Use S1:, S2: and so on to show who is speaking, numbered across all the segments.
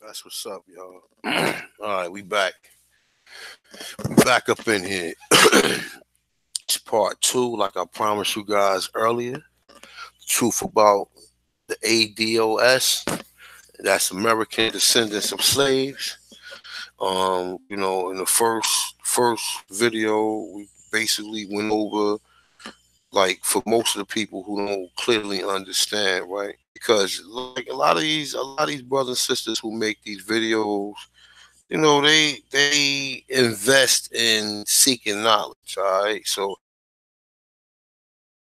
S1: That's what's up, y'all. All right, we back. We back up in here. It's part 2, like I promised you guys earlier. Truth about the ADOS. That's American Descendants of Slaves. You know, in the first video, we basically went over, like, for most of the people who don't clearly understand, right? Because like a lot of these brothers and sisters who make these videos, you know, they invest in seeking knowledge, all right? So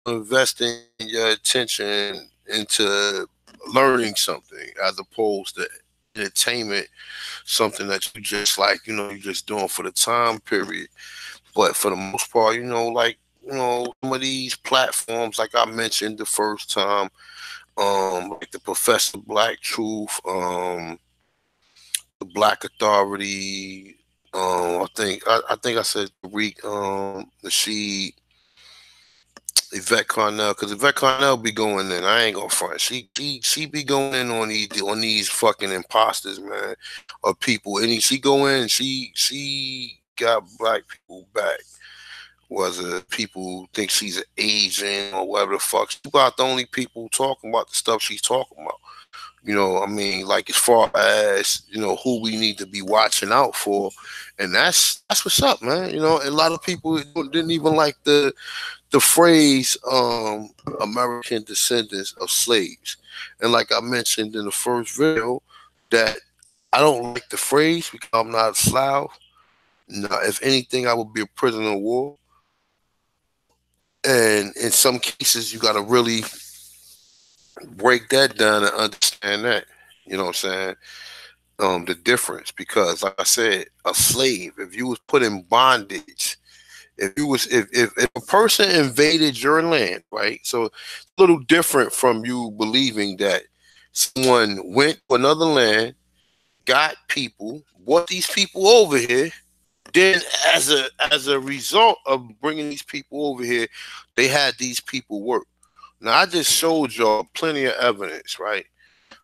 S1: investing your attention into learning something as opposed to entertainment, something that you just like, you know, you're just doing for the time period. But for the most part, you know, like, you know, some of these platforms, like I mentioned the first time, like the Professor Black Truth, the Black Authority, I think I said Tariq, Nasheed, Yvette Carnell, because Yvette Carnell be going in. I ain't gonna front. She be going in on these fucking imposters, man, of people. And she go in. She got black people back. Whether people think she's an agent or whatever the fuck, she about the only people talking about the stuff she's talking about. You know, I mean, like as far as, you know, who we need to be watching out for, and that's what's up, man. You know, a lot of people didn't even like the phrase American Descendants of Slaves. And like I mentioned in the first video, that I don't like the phrase because I'm not a Slav. Now, if anything, I would be a prisoner of war. And in some cases, you got to really break that down and understand that. You know what I'm saying? The difference, because like I said, a slave, if you was put in bondage, if a person invaded your land, right? So a little different from you believing that someone went to another land, got people, brought these people over here. Then, as a result of bringing these people over here, they had these people work. Now, I just showed y'all plenty of evidence, right?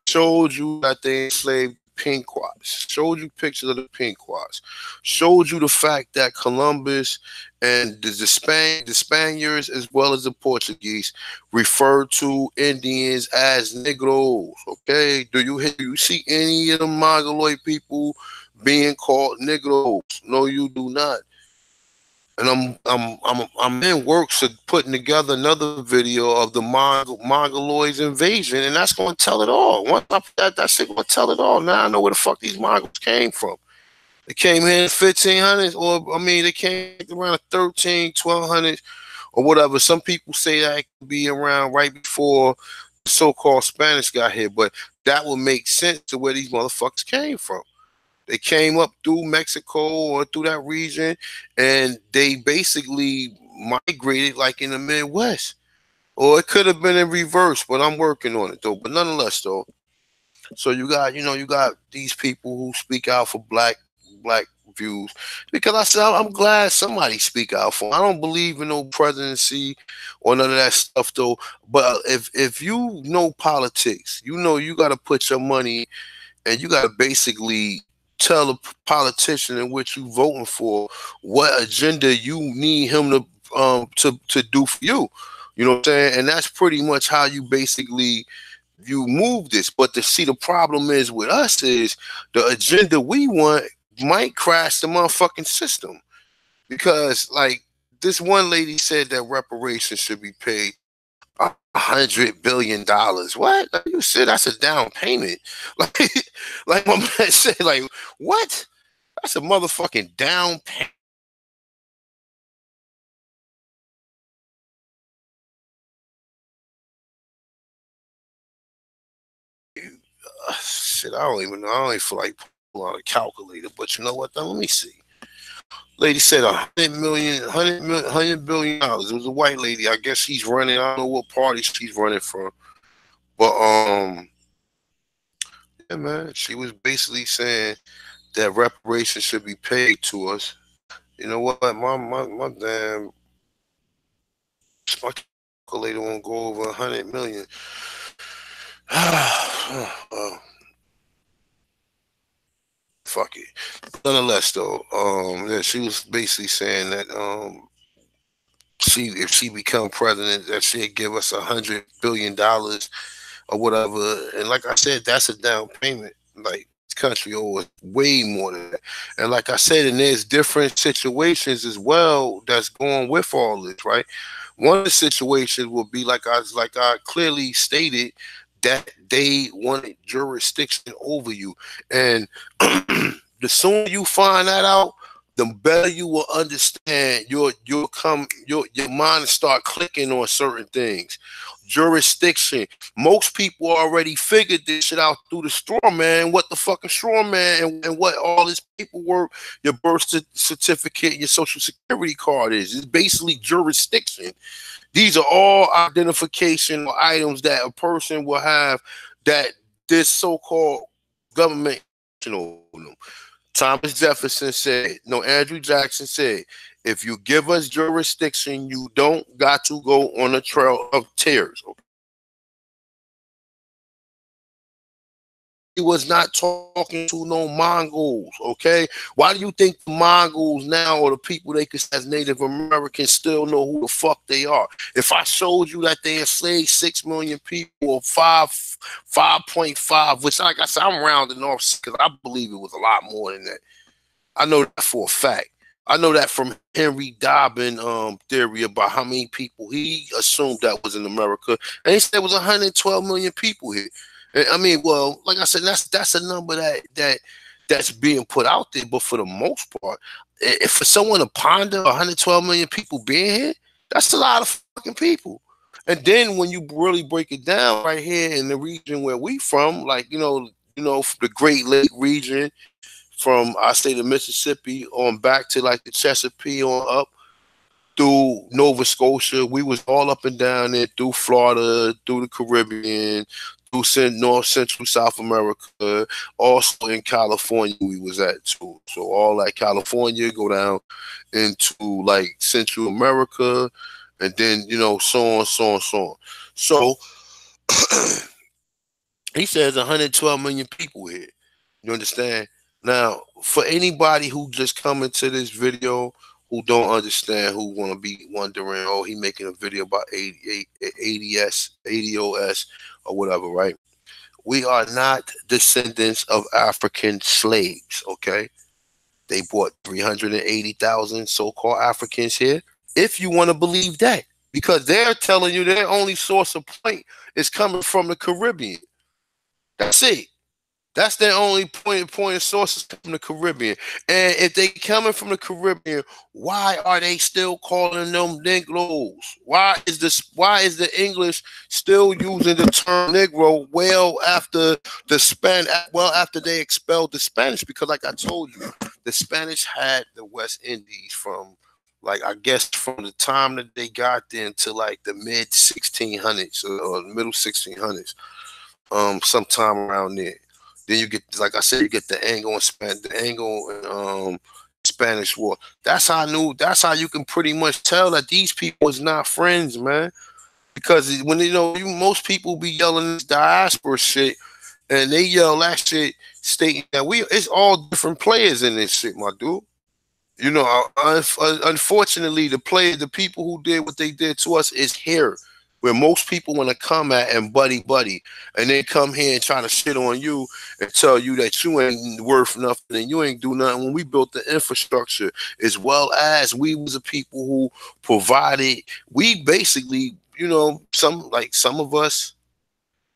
S1: Showed you that they enslaved Pequots. Showed you pictures of the Pequots. Showed you the fact that Columbus and the Spaniards as well as the Portuguese referred to Indians as Negros. Okay, do you see any of the Mongoloid people being called Negros? No, you do not. And I'm in works of putting together another video of the Mongoloids invasion, and that's going to tell it all. Once I put that shit going to tell it all. Now I know where the fuck these Mongols came from. They came here in the 1500s, or I mean, they came around the 13, 1200s, or whatever. Some people say that it could be around right before the so-called Spanish got here, but that would make sense to where these motherfuckers came from. They came up through Mexico or through that region, and they basically migrated like in the Midwest. Or it could have been in reverse, but I'm working on it though. But nonetheless, though, so you got these people who speak out for black views, because I said I'm glad somebody speak out for them. I don't believe in no presidency or none of that stuff though. But if you know politics, you got to put your money, and you got to basically tell the politician in which you voting for what agenda you need him to do for you. You know what I'm saying? And that's pretty much how you basically you move this. But to see, the problem is with us is the agenda we want might crash the motherfucking system. Because like this one lady said that reparations should be paid $100 billion. What? Like you said, that's a down payment. Like my man said, like, what? That's a motherfucking down payment. Shit, I don't even know. I don't even feel like pulling out a calculator, but you know what? Though? Let me see. Lady said $100 billion. It was a white lady. I guess she's running. I don't know what party she's running from. But yeah, man, she was basically saying that reparations should be paid to us. You know what? My damn my calculator won't go over 100 million. Fuck it. Nonetheless, though, yeah, she was basically saying that if she become president, that she'd give us $100 billion or whatever. And like I said, that's a down payment. Like this country owes way more than that. And like I said, and there's different situations as well that's going with all this, right? One of the situations will be like I clearly stated that they wanted jurisdiction over you, and the sooner you find that out, the better you will understand. Your mind will start clicking on certain things. Jurisdiction. Most people already figured this shit out through the straw man. What the fucking straw man and what all this paperwork, your birth certificate, your social security card is. It's basically jurisdiction. These are all identification items that a person will have that this so-called government, you know. Thomas Jefferson said, no, Andrew Jackson said, if you give us jurisdiction, you don't got to go on a trail of tears. Okay? He was not talking to no Mongols, okay? Why do you think the Mongols now, or the people they consider as Native Americans, still know who the fuck they are? If I showed you that they enslaved 6 million people, or 5.5, which like I said, I'm rounding off because I believe it was a lot more than that. I know that for a fact. I know that from Henry Dobbin theory about how many people he assumed that was in America, and he said it was 112 million people here. I mean, well, like I said, that's a number that's being put out there. But for the most part, if for someone to ponder 112 million people being here, that's a lot of fucking people. And then when you really break it down, right here in the region where we from, like the Great Lake region, from I say the Mississippi on back to like the Chesapeake on up through Nova Scotia, we was all up and down there through Florida, through the Caribbean, North Central South America, also in California we was at too. So all like California go down into like Central America, and then so on, so on, so on. So he says 112 million people here. You understand? Now, for anybody who just come into this video who don't understand, who want to be wondering, oh, he making a video about ADOS or whatever, right? We are not descendants of African slaves, okay? They brought 380,000 so-called Africans here, if you want to believe that, because they're telling you their only source of point is coming from the Caribbean. That's it. That's their only point of sources from the Caribbean. And if they coming from the Caribbean, why are they still calling them Negroes? Why is the English still using the term Negro well after after they expelled the Spanish? Because like I told you, the Spanish had the West Indies from, like, I guess from the time that they got there until like the mid 1600s or middle 1600s, sometime around there. Then you get, like I said, you get the Anglo and Spanish War. That's how you can pretty much tell that these people is not friends, man. Because when most people be yelling this diaspora shit, and they yell that shit stating that it's all different players in this shit, my dude. Unfortunately, the people who did what they did to us is here, where most people want to come at and buddy, and they come here and try to shit on you and tell you that you ain't worth nothing and you ain't do nothing. When we built the infrastructure, as well as we was the people who provided, we basically, some of us,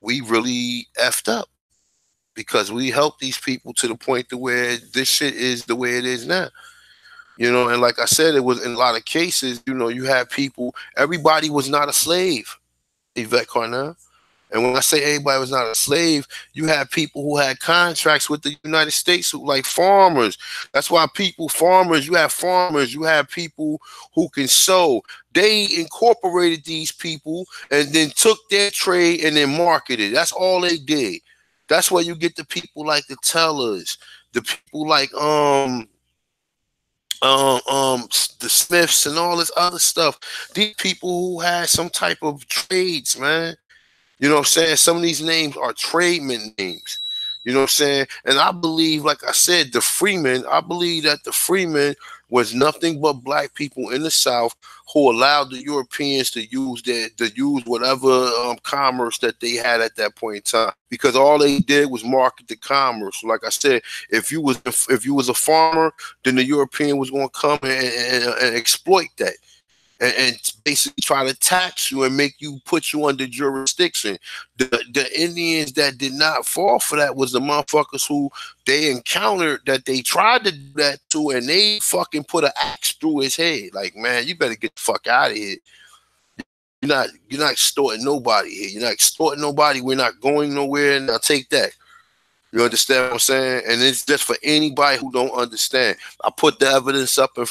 S1: we really effed up because we helped these people to the point to where this shit is the way it is now. And like I said, it was in a lot of cases, you had people, everybody was not a slave, Yvette Carnell. And when I say everybody was not a slave, you had people who had contracts with the United States, like farmers. That's why you have people who can sew. They incorporated these people and then took their trade and then marketed. That's all they did. That's why you get the people like the tellers, the people like the Smiths and all this other stuff. These people who had some type of trades, man. You know what I'm saying? Some of these names are tradesmen names. You know what I'm saying? And I believe, like I said, I believe that the freemen was nothing but black people in the South who allowed the Europeans to use whatever commerce that they had at that point in time, because all they did was market the commerce. Like I said, if you was a farmer, then the European was going to come and exploit that. And basically try to tax you and put you under jurisdiction. The Indians that did not fall for that was the motherfuckers who they encountered that they tried to do that to, and they fucking put an axe through his head. Like, man, you better get the fuck out of here. You're not extorting nobody here. You're not extorting nobody. We're not going nowhere. Now take that. You understand what I'm saying? And it's just for anybody who don't understand. I put the evidence up in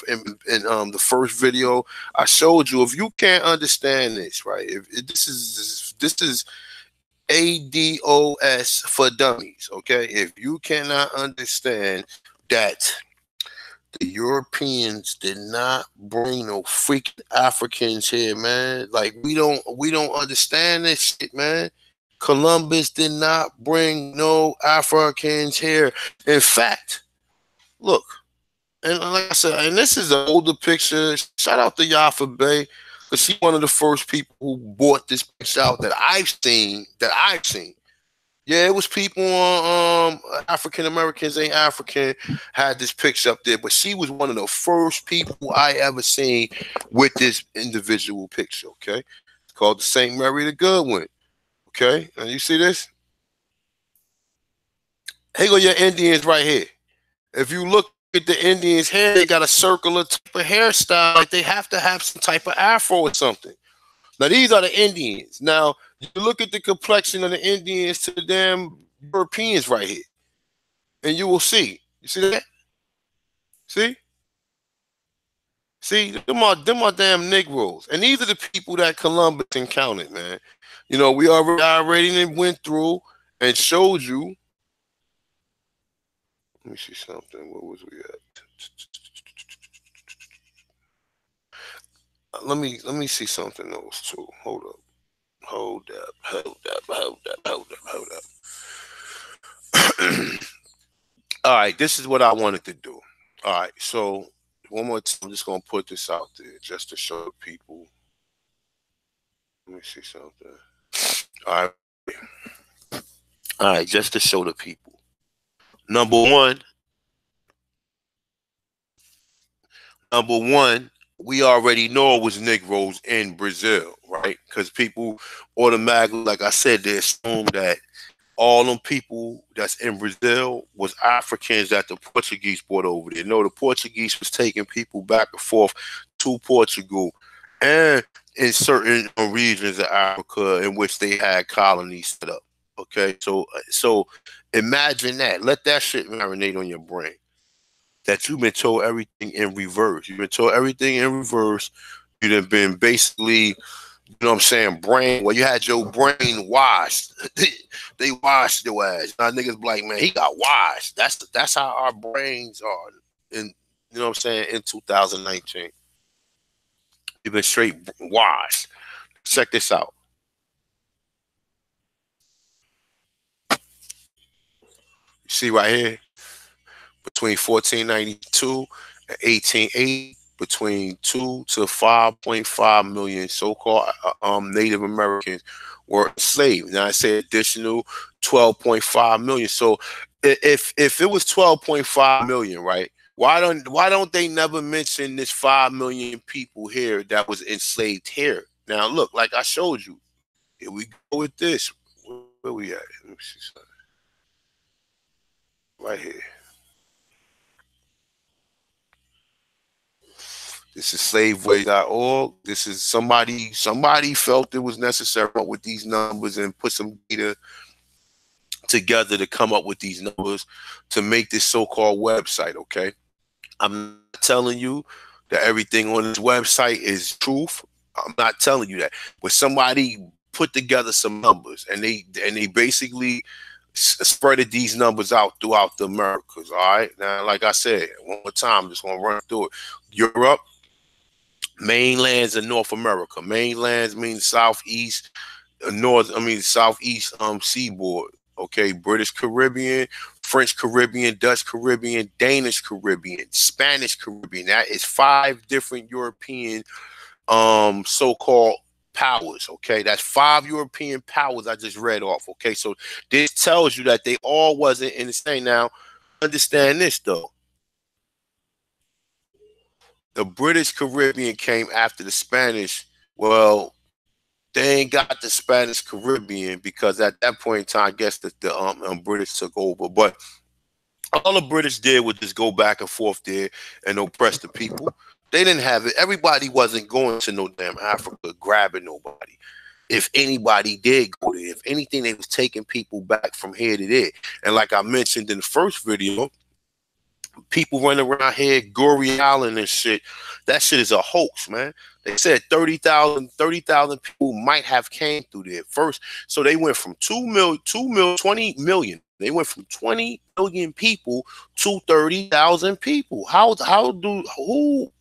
S1: the first video. I showed you. If you can't understand this, right? If this is ADOS for dummies, okay? If you cannot understand that the Europeans did not bring no freaking Africans here, man. Like, we don't understand this shit, man. Columbus did not bring no Africans here. In fact, look, and like I said, and this is an older picture. Shout out to Yafa Bay, because she's one of the first people who bought this picture out that I've seen. Yeah, it was people on African Americans ain't African had this picture up there, but she was one of the first people I ever seen with this individual picture. Okay, it's called the St. Mary the Good One. Okay, and you see this? Here go your Indians right here. If you look at the Indians' hair, they got a circular type of hairstyle, like they have to have some type of afro or something. Now, these are the Indians. Now, you look at the complexion of the Indians to the damn Europeans right here, and you will see. You see that? See? See, them are damn Negroes. And these are the people that Columbus encountered, man. You know, we already went through and showed you. Let me see something. Where was we at? Let me see something else too. Hold up. Hold up. Hold up. Hold up. Hold up. Hold up. All right, this is what I wanted to do. All right, so one more time, I'm just gonna put this out there just to show people. Let me see something. All right, just to show the people. Number one, we already know it was Negroes in Brazil, right? Because people automatically, like I said, they assume that all them people that's in Brazil was Africans that the Portuguese brought over there. No, the Portuguese was taking people back and forth to Portugal and in certain regions of Africa in which they had colonies set up. Okay, so imagine that. Let that shit marinate on your brain. That you've been told everything in reverse. You've been told everything in reverse. You've been basically, you know what I'm saying, brain. Well, you had your brain washed. They washed your ass. Now niggas be like, man, he got washed. That's how our brains are in, you know what I'm saying, in 2019. You've been straight washed. Check this out. You see right here, between 1492 and 1880, between 2 to 5.5 million so-called Native Americans were enslaved. Now I say additional 12.5 million. So if it was 12.5 million, right? Why don't they never mention this 5 million people here that was enslaved here? Now look, like I showed you, here we go with this. Where we at? Let me see something. Right here. This is slaveways.org. This is somebody felt it was necessary with these numbers and put some data together to come up with these numbers to make this so-called website, okay? I'm not telling you that everything on this website is truth. I'm not telling you that. But somebody put together some numbers and they basically spreaded these numbers out throughout the Americas, all right? Now, like I said, one more time, I'm just going to run through it. Europe, mainlands of North America. Mainlands means southeast, southeast seaboard. Okay, British Caribbean, French Caribbean, Dutch Caribbean, Danish Caribbean, Spanish Caribbean. That is 5 different European so-called powers. Okay, that's 5 European powers I just read off. Okay, so this tells you that they all wasn't in the same. Now, understand this though. The British Caribbean came after the Spanish. Well, they ain't got the Spanish Caribbean because at that point in time, I guess that the British took over. But all the British did was just go back and forth there and oppress the people. They didn't have it. Everybody wasn't going to no damn Africa grabbing nobody. If anybody did go there, if anything, they was taking people back from here to there. And like I mentioned in the first video, people running around here, Gory Island and shit, that shit is a hoax, man. They said 30,000 people might have came through there first. So they went from 20 million. They went from 20 million people to 30,000 people. Who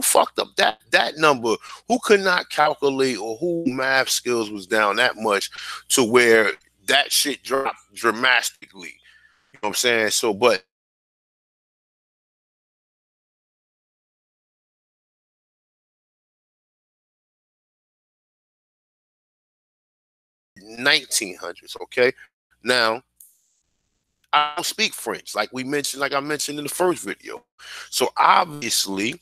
S1: fucked up that number? Who could not calculate, or who math skills was down that much to where that shit dropped dramatically? You know what I'm saying? So, but 1900s. Okay, now I don't speak French, like I mentioned in the first video. So obviously,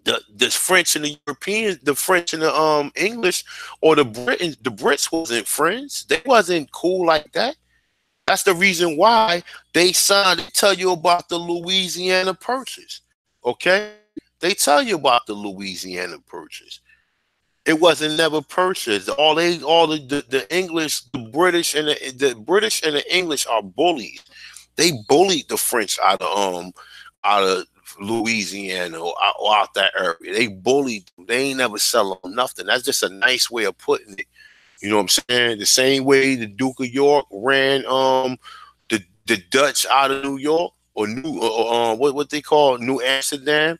S1: the French and the Europeans, the French and the English, or the Brits wasn't friends. They wasn't cool like that. That's the reason why they signed. They tell you about the Louisiana Purchase. Okay, they tell you about the Louisiana Purchase. It wasn't never purchased. The English, the British and the English are bullies. They bullied the French out of Louisiana or out that area. They bullied them. They ain't never sell them nothing. That's just a nice way of putting it. You know what I'm saying? The same way the Duke of York ran the Dutch out of New York, or what they call New Amsterdam.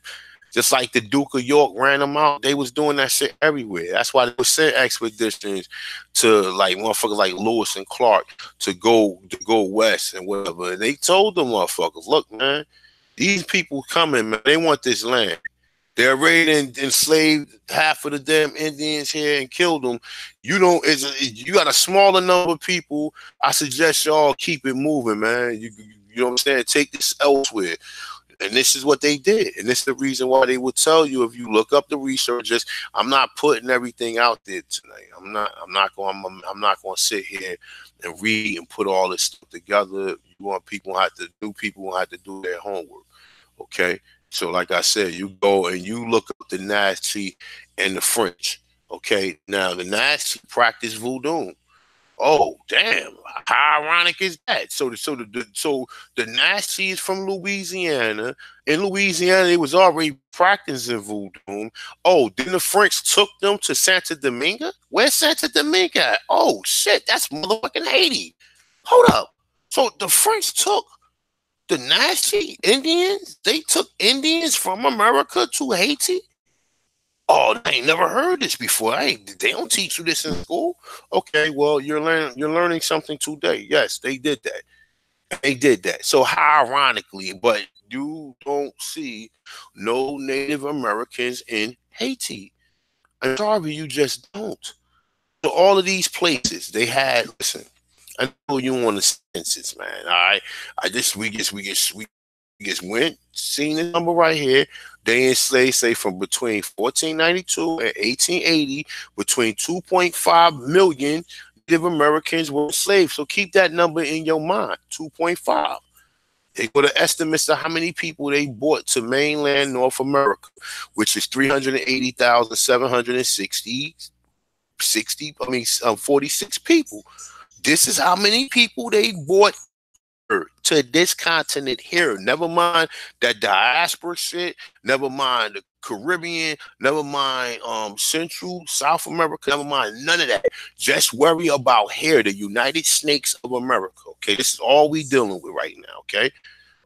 S1: Just like the Duke of York ran them out, they was doing that shit everywhere. That's why they would send expeditions to like motherfuckers like Lewis and Clark to go west and whatever. And they told them motherfuckers, look, man, these people coming, man, they want this land. They already enslaved half of the damn Indians here and killed them. You got a smaller number of people. I suggest y'all keep it moving, man. You know what I'm saying? Take this elsewhere. And this is what they did. And this is the reason why they will tell you, if you look up the researchers, I'm not putting everything out there tonight. I'm not going to sit here and read and put all this stuff together. You want people have to do their homework. Okay? So like I said, you go and you look up the Nazi and the French. Okay? Now the Nazi practiced voodoo. Oh, damn. How ironic is that? So the Nazis from Louisiana, in Louisiana, they was already practicing voodoo. Oh, then the French took them to Santo Domingo? Where's Santo Domingo at? Oh, shit, that's motherfucking Haiti. Hold up. So the French took the Nazi Indians? They took Indians from America to Haiti? Oh, I ain't never heard this before. They don't teach you this in school. Okay, well, you're learning something today. Yes, they did that. They did that. So how ironically, but you don't see no Native Americans in Haiti. I'm sorry, you just don't. So all of these places they had. Listen, I know you on the census, man. All right, we just went, seen the number right here. They enslaved, say, from between 1492 and 1880, between 2.5 million Native Americans were enslaved. So keep that number in your mind, 2.5. They go to estimates of how many people they brought to mainland North America, which is 380,760, 46 people. This is how many people they brought to this continent here. Never mind that diaspora shit, never mind the Caribbean, never mind Central, South America, never mind none of that. Just worry about here, the United States of America. Okay, this is all we dealing with right now.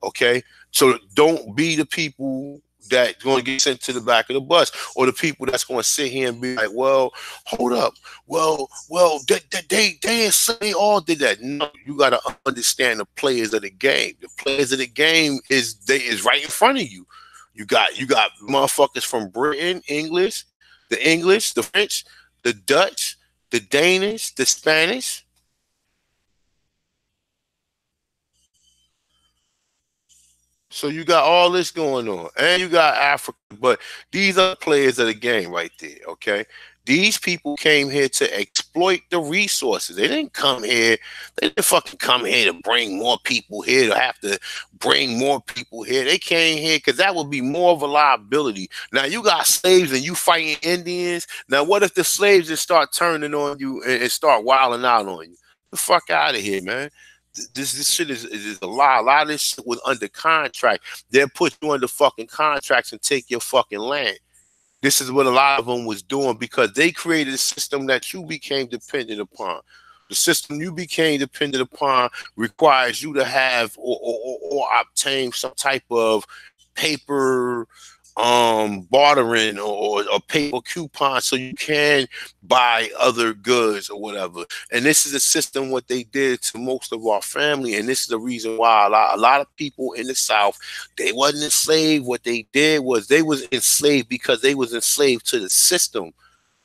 S1: Okay, so don't be the people that's going to get sent to the back of the bus, or the people that's going to sit here and be like, well, hold up, well, they all did that. No, you got to understand the players of the game. The players of the game is right in front of you. You got motherfuckers from Britain, the French, the Dutch, the Danish, the Spanish. So you got all this going on, and you got Africa, but these are players of the game right there, okay? These people came here to exploit the resources. They didn't come here. They didn't fucking come here to bring more people here, to have to bring more people here. They came here because that would be more of a liability. Now, you got slaves and you fighting Indians. Now, what if the slaves just start turning on you and start wilding out on you? Get the fuck out of here, man. This shit is a lie. A lot of this shit was under contract. They'll put you under fucking contracts and take your fucking land. This is what a lot of them was doing, because they created a system that you became dependent upon. The system you became dependent upon requires you to have or obtain some type of paper bartering or a paper coupon so you can buy other goods or whatever. And this is a system what they did to most of our family, and this is the reason why a lot of people in the South, they wasn't enslaved. What they did was they was enslaved because they was enslaved to the system.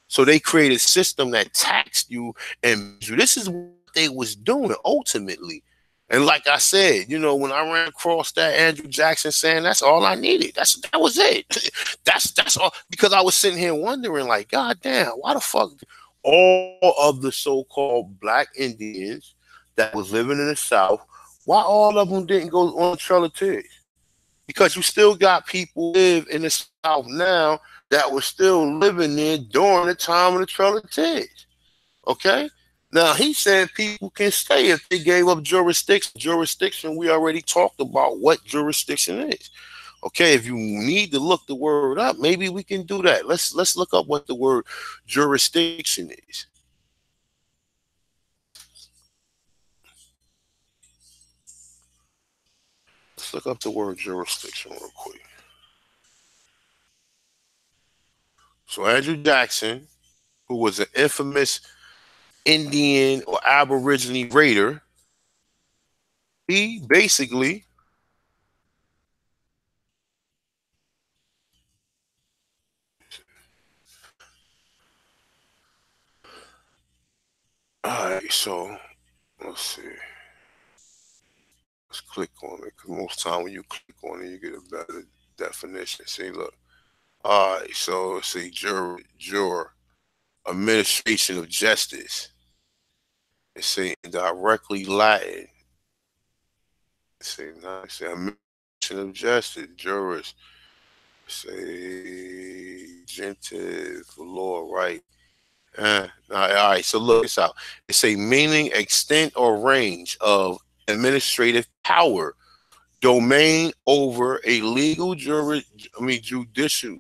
S1: So they created a system that taxed you, and this is what they was doing ultimately. And like I said, you know, when I ran across that Andrew Jackson saying that's all I needed, that was it. That's all, because I was sitting here wondering, like, God damn, why the fuck all of the so-called black Indians that was living in the South, why all of them didn't go on the Trail of Tears? Because you still got people live in the South now that were still living there during the time of the Trail of Tears. Okay? Now, he said people can stay if they gave up jurisdiction. Jurisdiction, we already talked about what jurisdiction is. Okay, if you need to look the word up, maybe we can do that. Let's look up what the word jurisdiction is. Let's look up the word jurisdiction real quick. So Andrew Jackson, who was an infamous Indian or Aborigine raider, he basically all right, so let's see. Let's click on it because most time when you click on it, you get a better definition. See, look. All right, so let's see, juror, administration of justice. It's saying directly Latin. Say not say administration of justice, jurors. Say gentive law, right? All right, so look this out. It's a meaning, extent, or range of administrative power, domain over a legal judicial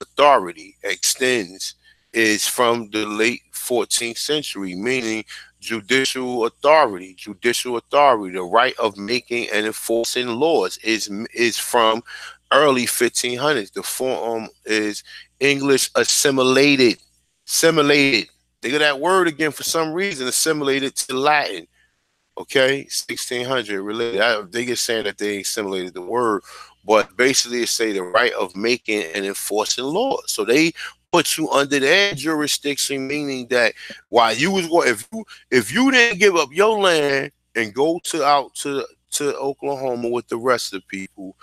S1: authority extends is from the late 14th century, meaning judicial authority, the right of making and enforcing laws is from early 1500s. The form is English assimilated. Think of that word again for some reason, assimilated to Latin. Okay, 1600 related. They get saying that they assimilated the word, but basically it say the right of making and enforcing laws. So they put you under their jurisdiction, meaning that while you was going, if you didn't give up your land and go to Oklahoma with the rest of the people,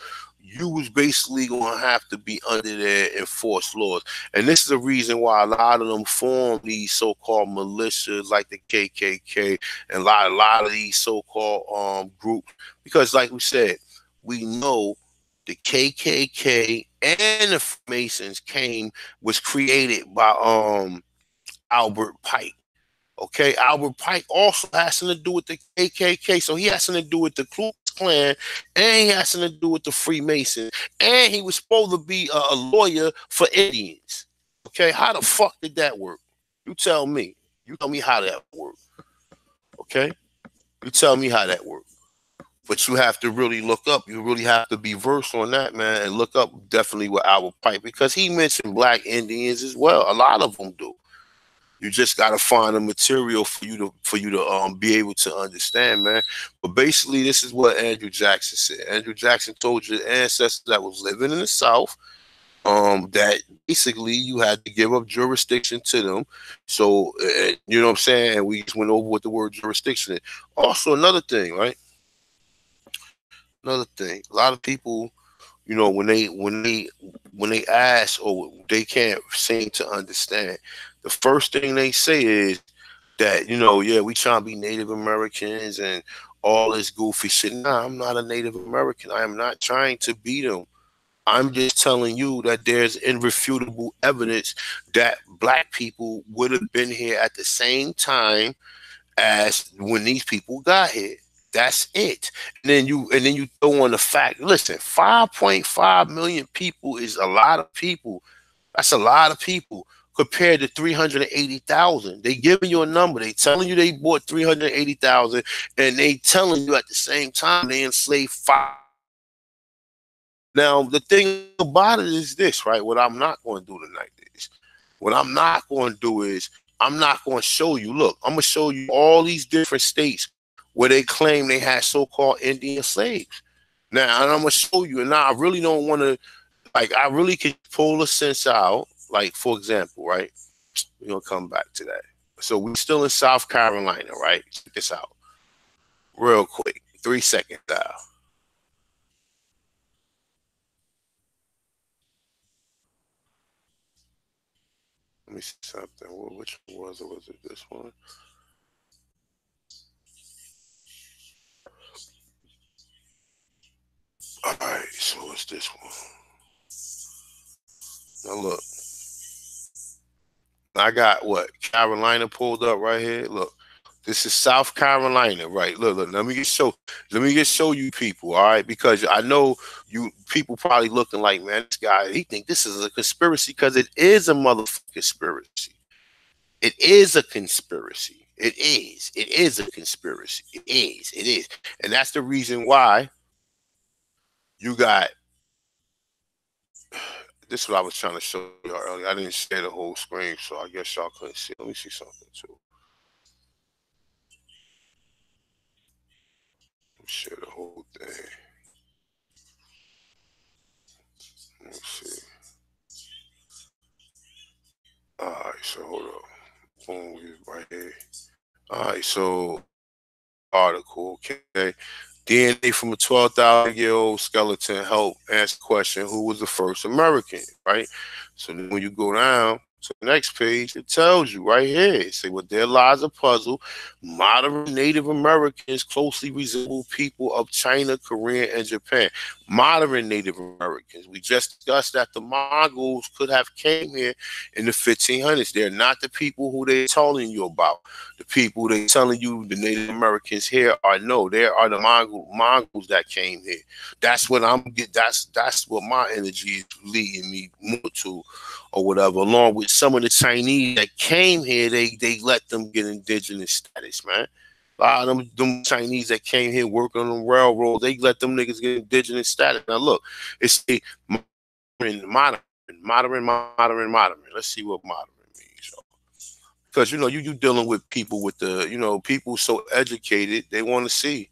S1: you was basically going to have to be under their enforced laws. And this is the reason why a lot of them form these so-called militias like the KKK and a lot of these so-called groups, because like we said, we know the KKK and the Freemasons was created by Albert Pike. Okay, Albert Pike also has something to do with the KKK, so he has something to do with the Ku Klux Klan, and he has something to do with the Freemasons, and he was supposed to be a lawyer for Indians. Okay, how the fuck did that work? You tell me. You tell me how that worked. Okay, you tell me how that worked. But you have to really look up. You really have to be versed on that, man, and look up definitely with Albert Pike, because he mentioned black Indians as well. A lot of them do. You just gotta find the material for you to be able to understand, man. But basically, this is what Andrew Jackson said. Andrew Jackson told your ancestors that was living in the South, that basically you had to give up jurisdiction to them. So you know what I'm saying? And we just went over what the word jurisdiction is. Also, another thing, right? Another thing. A lot of people, when they ask or they can't seem to understand, the first thing they say is that, yeah, we trying to be Native Americans and all this goofy shit. Nah, I'm not a Native American. I am not trying to be them. I'm just telling you that there's irrefutable evidence that black people would have been here at the same time as when these people got here. That's it. And then you throw on the fact. Listen, 5.5 million people is a lot of people. That's a lot of people compared to 380,000. They giving you a number. They telling you they bought 380,000, and they telling you at the same time they enslaved 5. Now the thing about it is this, right? What I'm not going to do tonight is, what I'm not going to do is, I'm not going to show you. Look, I'm going to show you all these different states where they claim they had so-called Indian slaves. Now, and I'm going to show you. And now I really don't want to, like, I really could pull a sense out. Like, for example, right? We're going to come back to that. So we're still in South Carolina, right? Check this out real quick. 3 seconds out. Let me see something. Which one was it? Was it this one? All right, so it's this one. Now look, I got what? Carolina pulled up right here. Look, This is South Carolina, right? Look. Let me just show you people, all right? Because I know you people probably looking like, man, this guy, he think this is a conspiracy, because it is a motherfucking conspiracy. It is a conspiracy. It is. It is a conspiracy. It is. It is. And that's the reason why you got. This is what I was trying to show y'all earlier. I didn't share the whole screen, so I guess y'all couldn't see. Let me see something too. Let me share the whole thing. Let me see. All right, so hold up. Boom, right here. All right, so article, okay. DNA from a 12,000-year-old skeleton help answer the question, who was the first American, right? So then when you go down to the next page, it tells you right here, it say, well, there lies a puzzle. Modern Native Americans closely resemble people of China, Korea, and Japan. Modern Native Americans. We just discussed that the Mongols could have came here in the 1500s. They're not the people who they're telling you about. The people they telling you the Native Americans here are, no, there are the Mongols that came here. That's what I'm get. That's what my energy is leading me more to, or whatever. Along with some of the Chinese that came here, they let them get indigenous status, man. A lot of them Chinese that came here working on the railroad, they let them niggas get indigenous status. Now look, it's a modern. Let's see what modern means. Because you know you dealing with people with the people so educated, they want to see,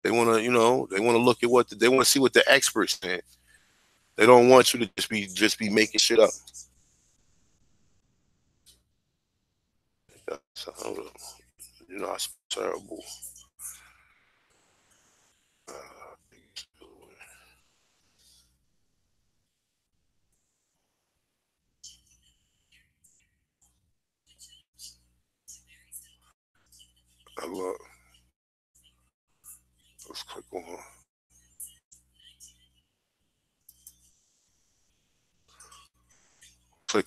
S1: they want to they want to look at what they want to see what the experts saying. They don't want you to just be making shit up. So, it's terrible. Look, let's click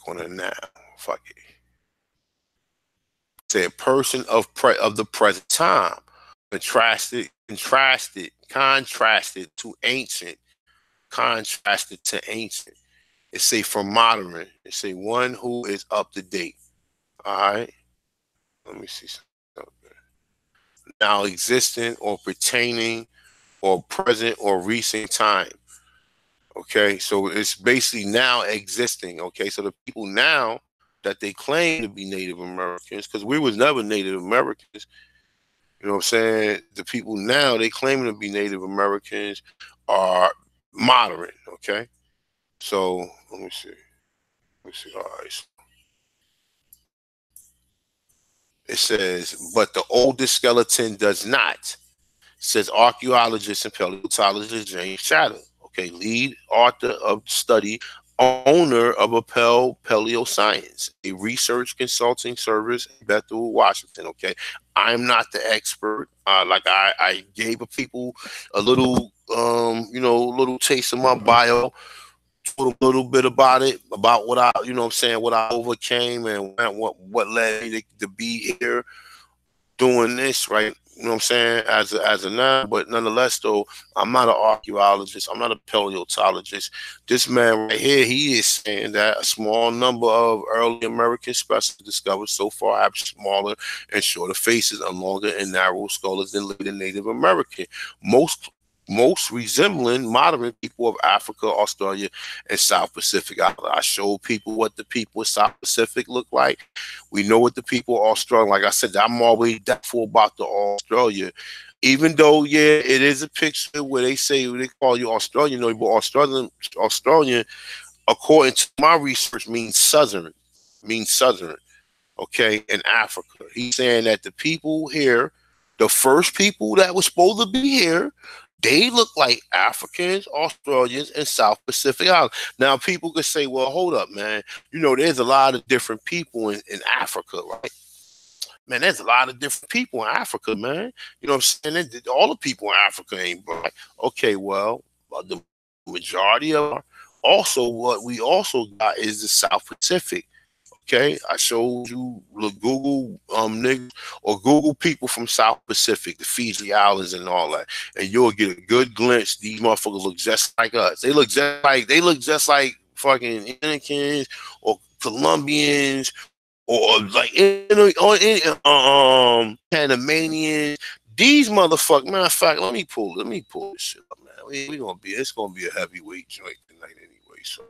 S1: on it now. Fuck it. Say a person of the present time, contrasted to ancient, contrasted to ancient. It say from modern. It say one who is up to date. All right. Let me see something. Now existing or pertaining or present or recent time. Okay, so it's basically now existing. Okay, so the people now that they claim to be Native Americans, because we was never Native Americans, you know what I'm saying? The people now they claim to be Native Americans are modern. Okay, so let me see. Let me see. All right. It says, but the oldest skeleton does not. Says archaeologist and paleontologist James Shatter. Okay, lead author of study, owner of Appel Paleoscience, a research consulting service in Bethel, Washington. Okay, I'm not the expert. Like I gave people a little, little taste of my bio, told a little bit about it, about what I, what I'm saying, what I overcame and what led me to be here doing this, right? You know what I'm saying? As a now, but nonetheless, though, I'm not an archaeologist. I'm not a paleontologist. This man right here, he is saying that a small number of early American specimens discovered so far have smaller and shorter faces and longer and narrow skulls than later Native American. Most resembling modern people of Africa, Australia, and South Pacific. I showed people what the people of South Pacific look like. We know what the people of Australia, like I said, I'm always doubtful about the Australia. Even though, yeah, it is a picture where they say they call you Australian, but Australian, according to my research, means southern, okay, in Africa. He's saying that the people here, the first people that were supposed to be here, they look like Africans, Australians, and South Pacific Islands. Now, people could say, well, hold up, man. There's a lot of different people in Africa, right? Man, there's a lot of different people in Africa, man. You know what I'm saying? All the people in Africa ain't black. Okay, well, the majority of also what we also got is the South Pacific. Okay, I showed you. Look, Google niggas or Google people from South Pacific, the Fiji Islands and all that, and you'll get a good glimpse. These motherfuckers look just like us. They look just like fucking Dominicans or Colombians or like Panamanians. These motherfuckers. Matter of fact, let me pull this shit up, man. It's gonna be a heavyweight joint tonight anyway. So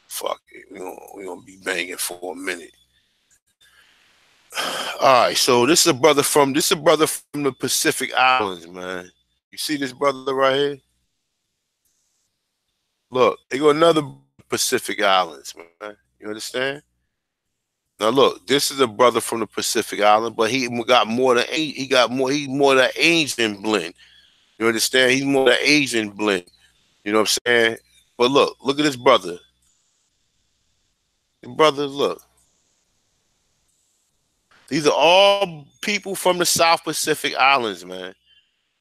S1: fuck it, we gonna be banging for a minute. All right, so this is a brother from the Pacific Islands, man. You see this brother right here? Look, they got another Pacific Islands, man. You understand? Now look, this is a brother from the Pacific Island, but he's more the Asian blend. You understand? He's more the Asian blend. You know what I'm saying? But look at this brother. The brothers, look. These are all people from the South Pacific Islands, man.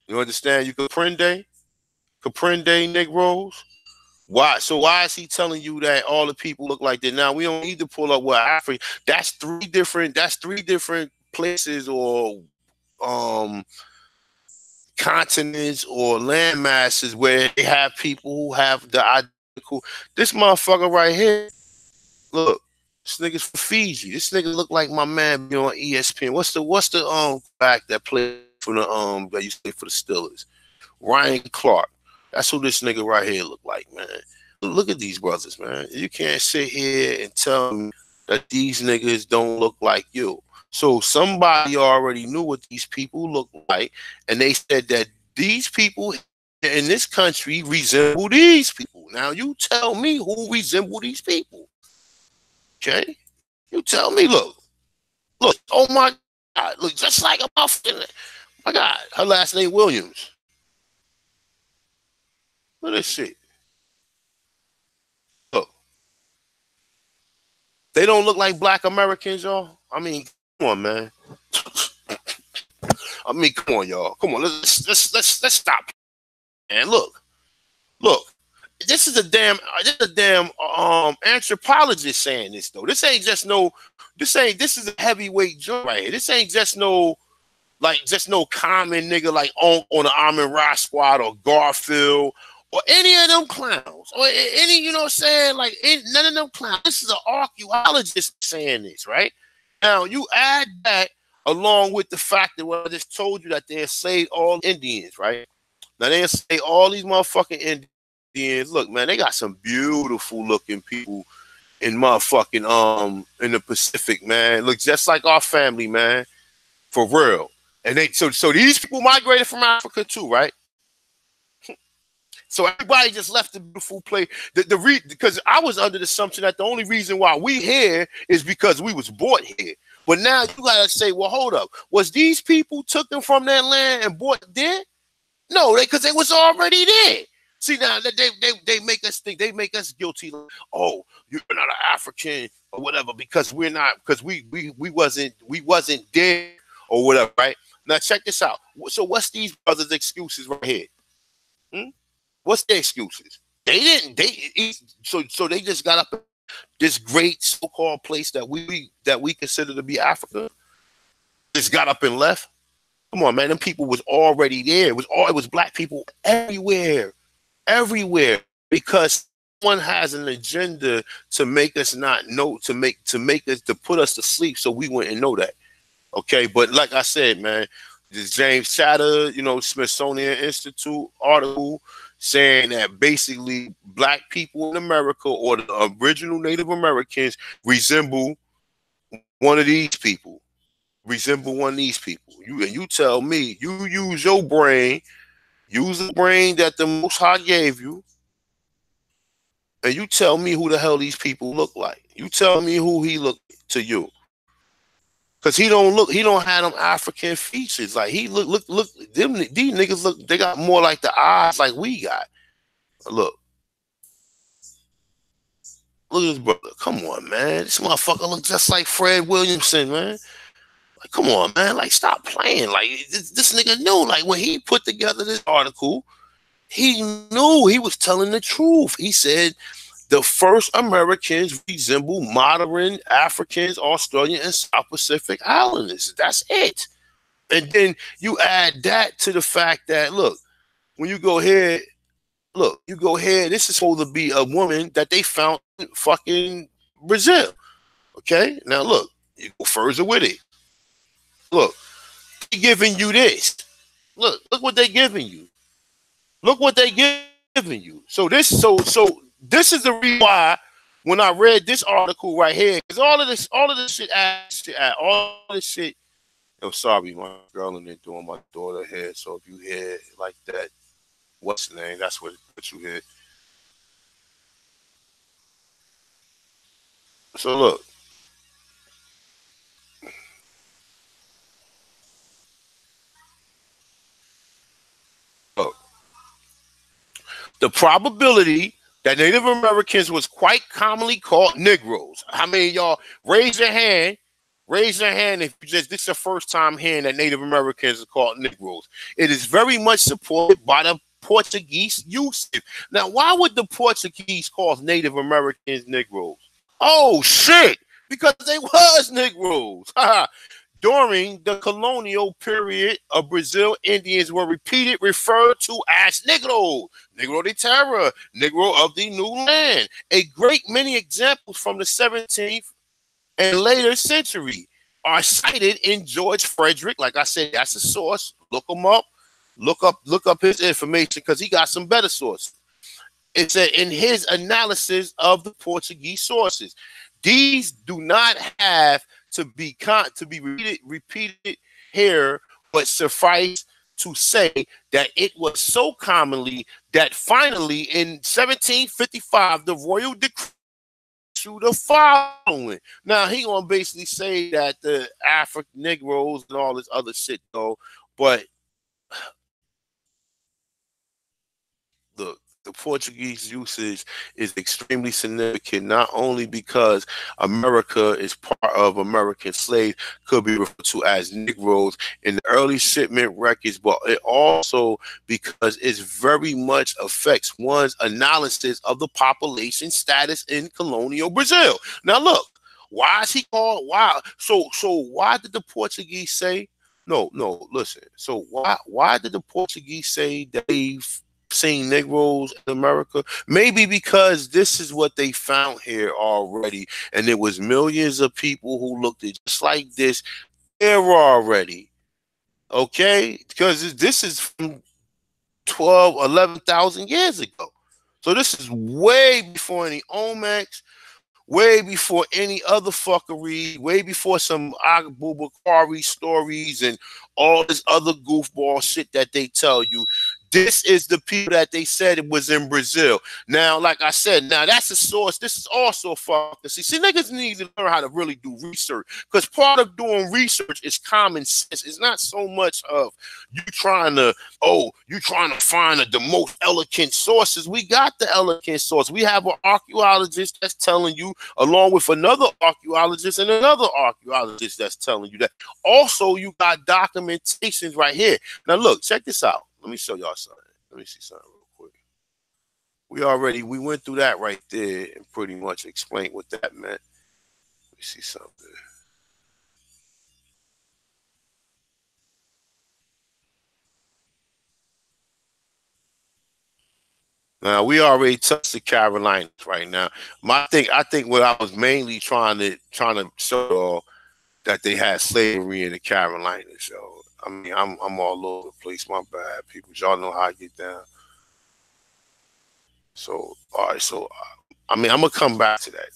S1: You understand? You comprende Negroes. Why? So why is he telling you that all the people look like that? Now we don't need to pull up what Africa. That's three different places or continents or land masses where they have people who have the identical. This motherfucker right here, look, this nigga's from Fiji. This nigga look like my man be on ESPN. What's the back that played for the that used to play for the Steelers? Ryan Clark. That's who this nigga right here look like, man. Look at these brothers, man. You can't sit here and tell me that these niggas don't look like you. So somebody already knew what these people look like, and they said that these people in this country resemble these people. Now you tell me who resemble these people. Okay? You tell me, look, oh my God, look just like a muffin. My God, her last name Williams. Look at this shit. Look. They don't look like black Americans, y'all. I mean, come on, man. I mean, come on, y'all. Come on, let's stop. And look. This is a damn anthropologist saying this though. This is a heavyweight joint right here. This ain't just no common nigga like on the Armin Ross squad or Garfield or any of them clowns or any, you know what I'm saying? Like none of them clowns. This is an archaeologist saying this, right? Now you add that along with the fact that what I just told you that they enslaved all Indians, right? Now they enslaved all these motherfucking Indians. Look, man, they got some beautiful looking people in motherfucking in the Pacific, man. Look just like our family, man. For real. And so these people migrated from Africa too, right? So everybody just left the beautiful place. Because I was under the assumption that the only reason why we here is because we was bought here. But now you gotta say, well, hold up. Was these people took them from that land and bought there? No, because they was already there. See, now they make us think, they make us guilty. Oh, you're not an African or whatever because we wasn't there or whatever, right? Now check this out. So what's these brothers' excuses right here? What's their excuses? So they just got up this great so-called place that we consider to be Africa. Just got up and left. Come on, man. Them people was already there. It was black people everywhere, because someone has an agenda to make us not know, to put us to sleep so we wouldn't know that. Okay, but like I said, man, this James Chatter, Smithsonian Institute article saying that basically black people in America or the original Native Americans resemble one of these people. You tell me, you use your brain. Use the brain that the Most High gave you, and you tell me who the hell these people look like. You tell me who he look to you, because he don't have them African features. Like he look. These niggas look. They got more like the eyes like we got. Look at this brother. Come on, man. This motherfucker look just like Fred Williamson, man. Like, come on, man. Like, stop playing. Like, this nigga knew. Like, when he put together this article, he knew he was telling the truth. He said The first Americans resemble modern Africans, Australian, and South Pacific Islanders. That's it. And then you add that to the fact that, look, when you go here, look, you go here, this is supposed to be a woman that they found in fucking Brazil. Okay? Now, look, you go further with it. Look, they giving you this. Look what they giving you. Look what they giving you. So this is the reason why when I read this article right here, because all of this shit, all this shit. Oh, sorry, my girl in there doing my daughter hair. So if you hear like that, what's the name? That's what you hear. So look. Look. The probability that Native Americans was quite commonly called Negroes. How many of y'all raise your hand? Raise your hand if you just, this is the first time hearing that Native Americans are called Negroes. It is very much supported by the Portuguese usage. Now, why would the Portuguese call Native Americans Negroes? Oh, shit, because they was Negroes. During the colonial period of Brazil, Indians were referred to as Negro, Negro de Terra, Negro of the New Land. A great many examples from the 17th and later century are cited in George Frederick. Like I said, that's a source. Look him up. Look up his information because he got some better sources. It said in his analysis of the Portuguese sources, these do not have to be repeated here, but suffice to say that it was so commonly that finally in 1755 the royal decree issued the following. Now he gonna basically say that the African Negroes and all this other shit though, but look, the Portuguese usage is extremely significant, not only because America is part of American slaves, could be referred to as Negroes in the early shipment records, but it also because it very much affects one's analysis of the population status in colonial Brazil. Now look, why is he called? Why? So why did the Portuguese say? No, listen. So why did the Portuguese say that they've seen Negroes in America? Maybe because this is what they found here already, and there was millions of people who looked at just like this era already. Okay, because this is from 11,000 years ago. So this is way before any Olmecs, way before any other fuckery, way before some Abubakari stories and all this other goofball shit that they tell you. This is the people that they said it was in Brazil. Now, like I said, now that's a source. This is also fucking. See, niggas need to learn how to really do research, because part of doing research is common sense. It's not so much of you trying to find the most elegant sources. We got the elegant source. We have an archaeologist that's telling you, along with another archaeologist and another archaeologist that's telling you that. Also, you got documentations right here. Now, look, check this out. Let me show y'all something. Let me see something real quick. We went through that right there and pretty much explained what that meant. Let me see something. Now we already touched the Carolinas right now. I think what I was mainly trying to show y'all that they had slavery in the Carolinas, yo. I mean, I'm all over the place. My bad, people. Y'all know how I get down. So, all right. So, I mean, I'm gonna come back to that.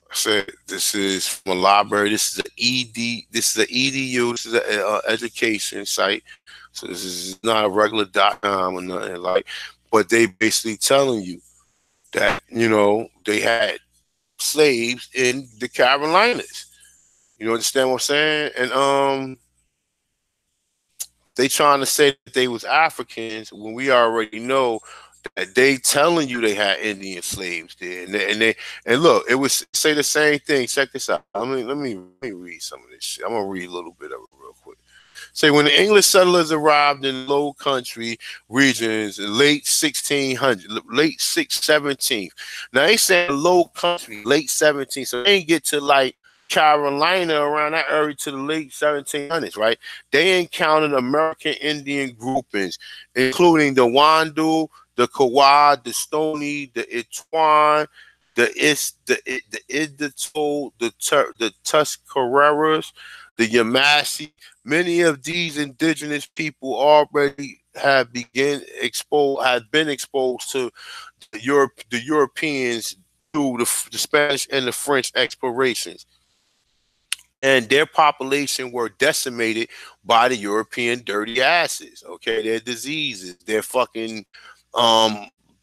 S1: I said this is from a library. This is an ED. This is an EDU. This is an education site. So this is not a regular .com or nothing like. But they basically telling you that they had slaves in the Carolinas. You understand what I'm saying? And they trying to say that they was Africans when we already know that they telling you they had Indian slaves there. And look, it was say the same thing. Check this out. Let me read some of this shit. I'm gonna read a little bit of it real quick. Say when the English settlers arrived in Low Country regions in late 1600, late 17th. Now they say Low Country, late 17th, so they didn't get to like Carolina around that area to the late 1700s, right? They encountered American Indian groupings, including the Wandu, the Kawa, the Stony, the Itwan, the Idito, the Tuscareras, the Yamasi. Many of these indigenous people already have been exposed to the Europeans through the Spanish and the French explorations, and their population were decimated by the European dirty asses. Okay, their diseases, their fucking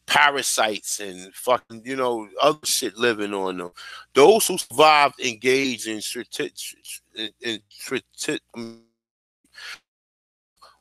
S1: parasites and fucking, you know, other shit living on them. Those who survived engaged in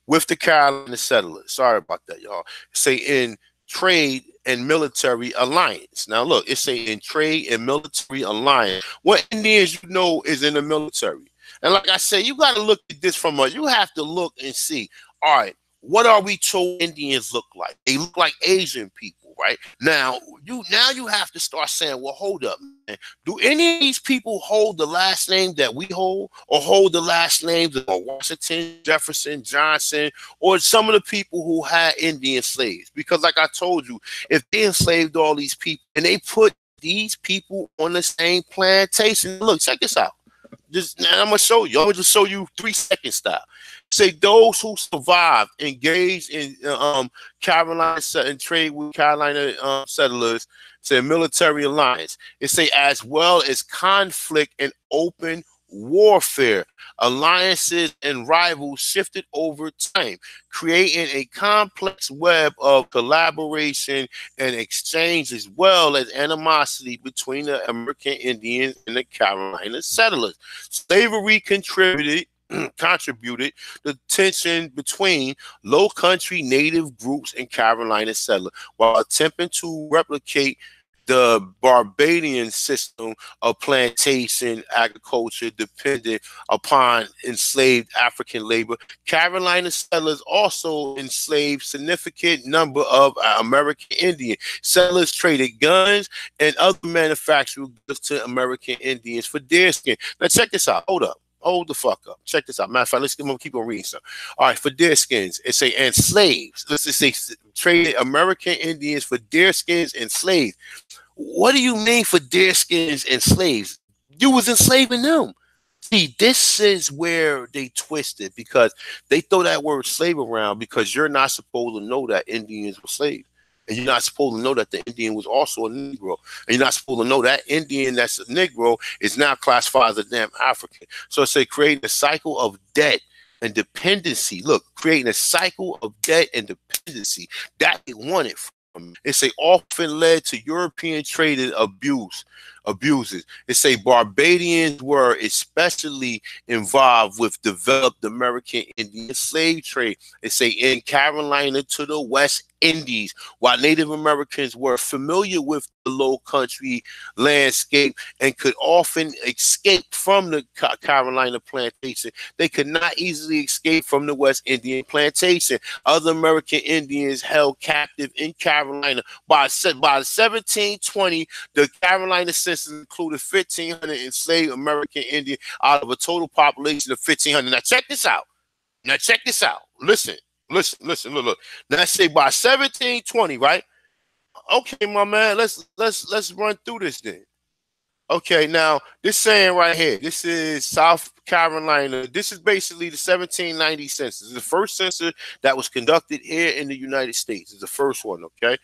S1: with the Carolina settlers. Sorry about that, y'all. Say in trade and military alliance. Now look, it's saying in trade and military alliance. What Indians you know is in the military. And like I said, you got to look at this from you have to look and see, all right, what are we told Indians look like? They look like Asian people, right? Now you have to start saying, well, hold up, man. Do any of these people hold the last name that we hold, or hold the last names of Washington, Jefferson, Johnson, or some of the people who had Indian slaves? Because like I told you, if they enslaved all these people and they put these people on the same plantation, look, check this out. I'm gonna show you. I'm gonna just show you 3-second style. Say those who survived, engaged in Carolina and trade with Carolina settlers. Say military alliance. It say as well as conflict and open warfare. Alliances and rivals shifted over time, creating a complex web of collaboration and exchange, as well as animosity between the American Indians and the Carolina settlers. Slavery contributed the tension between Low Country native groups and Carolina settlers, while attempting to replicate the Barbadian system of plantation agriculture dependent upon enslaved African labor. Carolina settlers also enslaved significant number of American Indians. Settlers traded guns and other manufactured goods to American Indians for deer skin. Now check this out. Hold up. Hold the fuck up. Check this out. Matter of fact, let's keep on reading some. All right, for deer skins, it say and slaves. Let's just say traded American Indians for deer skins and slaves. What do you mean for deer skins and slaves? You was enslaving them. See, this is where they twisted, because they throw that word slave around because you're not supposed to know that Indians were slaves. And you're not supposed to know that the Indian was also a Negro. And you're not supposed to know that Indian that's a Negro is now classified as a damn African. So it's a creating a cycle of debt and dependency. Look, creating a cycle of debt and dependency that they wanted from. It's a often led to European trade and abuses. It's a Barbadians were especially involved with developed American Indian slave trade. It's a in Carolina to the West Indies, while Native Americans were familiar with the Low Country landscape and could often escape from the Carolina plantation, they could not easily escape from the West Indian plantation. Other American Indians held captive in Carolina. By 1720, the Carolina census included 1,500 enslaved American Indians out of a total population of 1,500. Now check this out. Listen. Look. Now I say by 1720, right? Okay, my man, let's run through this then. Okay, now this saying right here, this is South Carolina. This is basically the 1790 census. It's the first census that was conducted here in the United States. It's the first one, okay?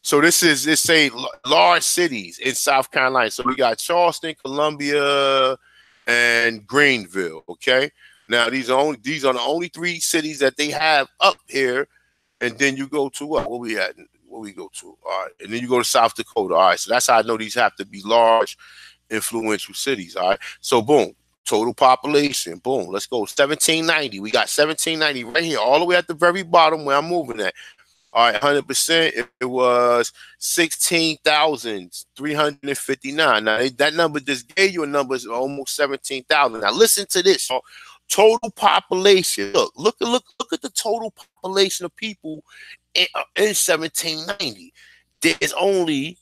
S1: So this is, it's say large cities in South Carolina. So we got Charleston, Columbia, and Greenville, okay? Now these are the only 3 cities that they have up here, and then you go to what we at? What we go to? All right, and then you go to South Dakota. All right, so that's how I know these have to be large, influential cities. All right, so boom, total population. Boom, let's go 1790. We got 1790 right here, all the way at the very bottom where I'm moving at. All right, 100%. It was 16,359. Now that number just gave you a number of almost 17,000. Now listen to this. Total population. Look at the total population of people in 1790. There's only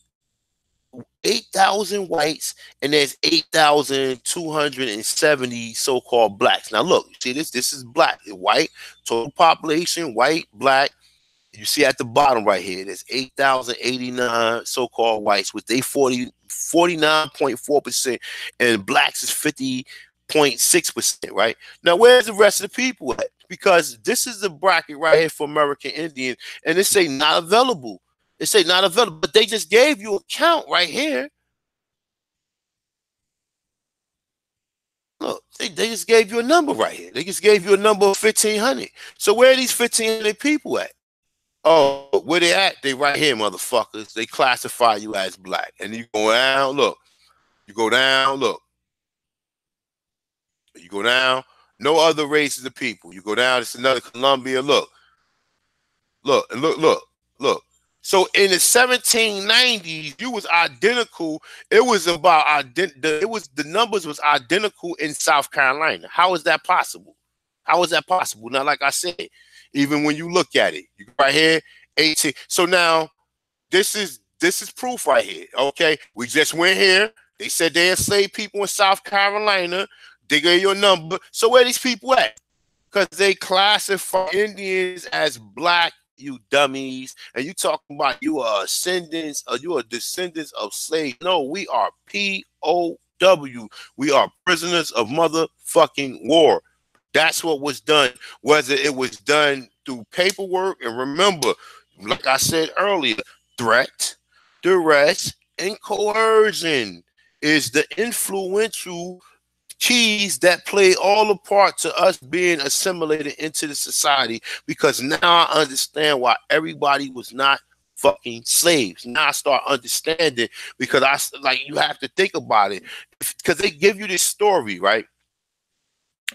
S1: 8,000 whites and there's 8,270 so-called blacks. Now look, see this? This is black, white, total population, white, black. You see at the bottom right here, there's 8,089 so-called whites with they 49.4%, and blacks is 50.6%, right? Now, where's the rest of the people at? Because this is the bracket right here for American Indians, and it say not available. It say not available, but they just gave you a count right here. Look, they just gave you a number right here. They just gave you a number of 1,500. So where are these 1,500 people at? Oh, where they at? They right here, motherfuckers. They classify you as black. And you go down, look. You go down, look. You go down, no other races of people. You go down, it's another Colombia, look. Look, and look. So in the 1790s, you was identical. It was about the numbers was identical in South Carolina. How is that possible? How is that possible? Now, like I said, even when you look at it, you right here, 18. So now this is proof right here. Okay, we just went here. They said they enslaved people in South Carolina. They gave you a number. So where these people at? Because they classify Indians as black, you dummies. And you talking about you are ascendants or you are descendants of slaves. No, we are POW. We are prisoners of motherfucking war. That's what was done. Whether it was done through paperwork, and remember, like I said earlier, threat, duress, and coercion is the influential keys that play all a part to us being assimilated into the society, because now I understand why everybody was not fucking slaves. Now I start understanding, because you have to think about it, because they give you this story, right?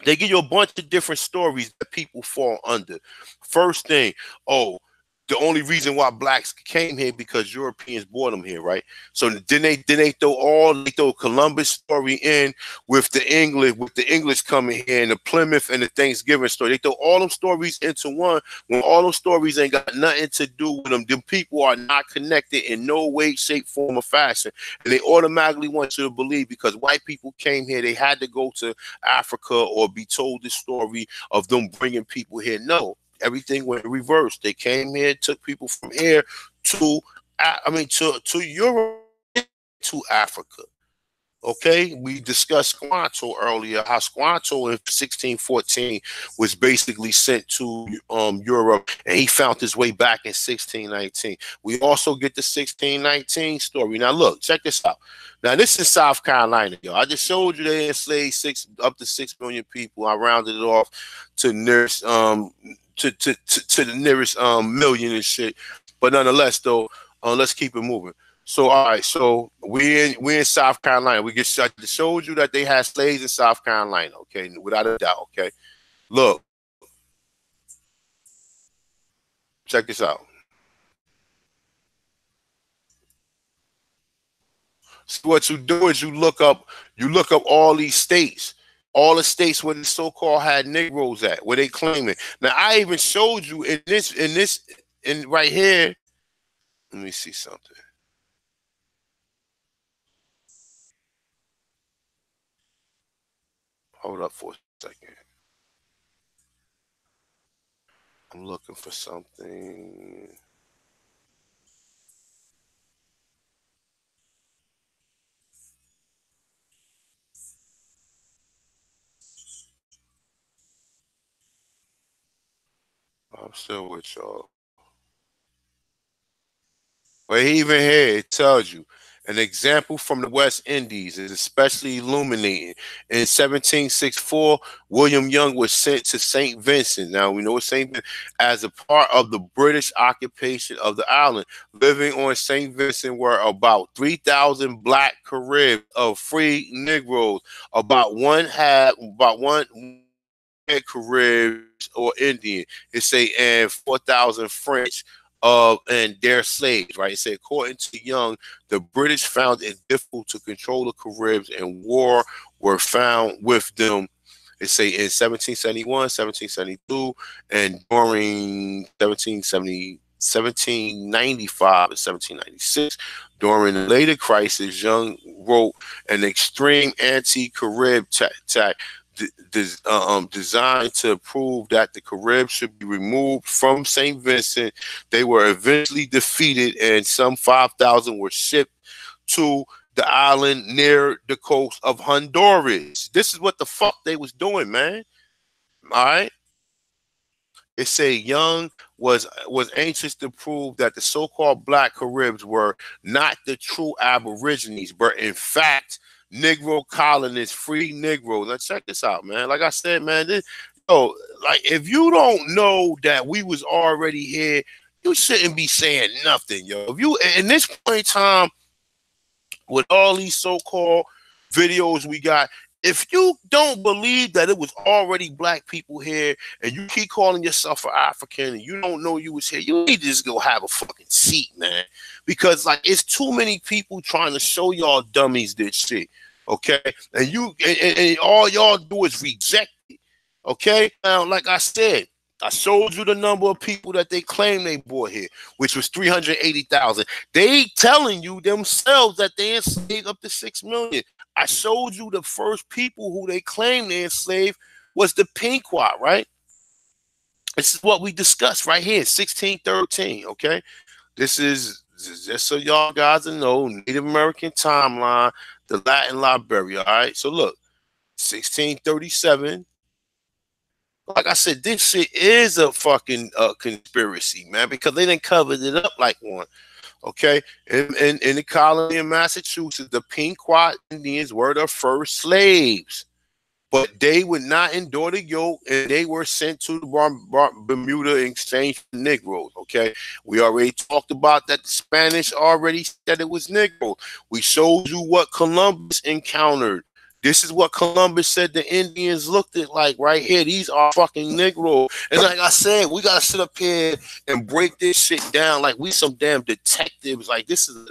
S1: They give you a bunch of different stories that people fall under. First thing, oh, the only reason why blacks came here because Europeans brought them here, right? So then they throw Columbus story in with the English coming here, and the Plymouth and the Thanksgiving story. They throw all them stories into one, when all them stories ain't got nothing to do with them. Them people are not connected in no way, shape, form, or fashion. And they automatically want you to believe because white people came here, they had to go to Africa or be told the story of them bringing people here. No. Everything went reversed. They came here, took people from here to Europe, to Africa. Okay, we discussed Squanto earlier, how Squanto in 1614 was basically sent to Europe, and he found his way back in 1619. We also get the 1619 story. Now look, check this out. Now this is South Carolina, yo. I just showed you they enslaved up to 6 million people. I rounded it off to nearest to the nearest million and shit. But nonetheless, though, let's keep it moving. So, all right, so we're in South Carolina. I showed you that they had slaves in South Carolina, okay, without a doubt, okay. Look, check this out. So what you do is you look up all these states. All the states where the so-called had Negroes at, where they claim it. Now, I even showed you in right here. Let me see something. Hold up for a second. I'm looking for something. I'm still with y'all. But even here, it tells you an example from the West Indies is especially illuminating. In 1764, William Young was sent to St. Vincent. Now, we know St. Vincent as a part of the British occupation of the island. Living on St. Vincent were about 3,000 black Caribs of free Negroes, about one Caribs or Indian. It say, and 4,000 French and their slaves, right? It said, according to Young, the British found it difficult to control the Caribs, and war were found with them They say in 1771, 1772, and during 1795 and 1796. During the later crisis, Young wrote an extreme anti-Carib designed to prove that the Caribs should be removed from St. Vincent. They were eventually defeated, and some 5,000 were shipped to the island near the coast of Honduras. This is what the fuck they was doing, man. All right. It say Young was anxious to prove that the so-called Black Caribs were not the true Aborigines, but in fact Negro colonists, free Negroes. Now check this out, man. Like I said, man, like if you don't know that we was already here, you shouldn't be saying nothing, yo. If you in this point in time, with all these so-called videos we got, if you don't believe that it was already Black people here and you keep calling yourself an African and you don't know you was here, you need to just go have a fucking seat, man. Because like it's too many people trying to show y'all dummies this shit. Okay? And and all y'all do is reject it. Okay? Now, like I said, I showed you the number of people that they claim they brought here, which was 380,000. They telling you themselves that they enslaved up to 6 million. I showed you the first people who they claim they enslaved was the Pequot, right? This is what we discussed right here, 1613, okay? This is, just so y'all guys know, Native American timeline, the Latin Liberia, all right? So look, 1637, like I said, this shit is a fucking conspiracy, man, because they done covered it up like one. Okay, in the colony in Massachusetts, the Pequot Indians were the first slaves, but they would not endure the yoke, and they were sent to the Bermuda in exchange for Negroes. Okay, we already talked about that. The Spanish already said it was Negro. We showed you what Columbus encountered. This is what Columbus said the Indians looked at like right here. These are fucking Negro. And like I said, we gotta sit up here and break this shit down like we some damn detectives. Like this is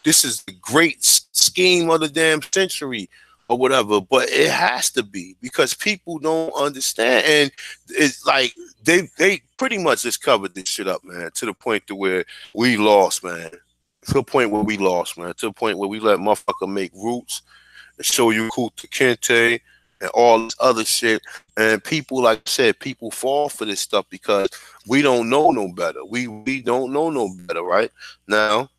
S1: this is the great scheme of the damn century or whatever. But it has to be because people don't understand, and it's like they pretty much just covered this shit up, man, to the point to where we lost, man. To the point where we lost, man. To the point where we let motherfucker make roots. Show you Kuta Kinte and all this other shit. And people, like I said, people fall for this stuff because we don't know no better. We don't know no better, right? Now,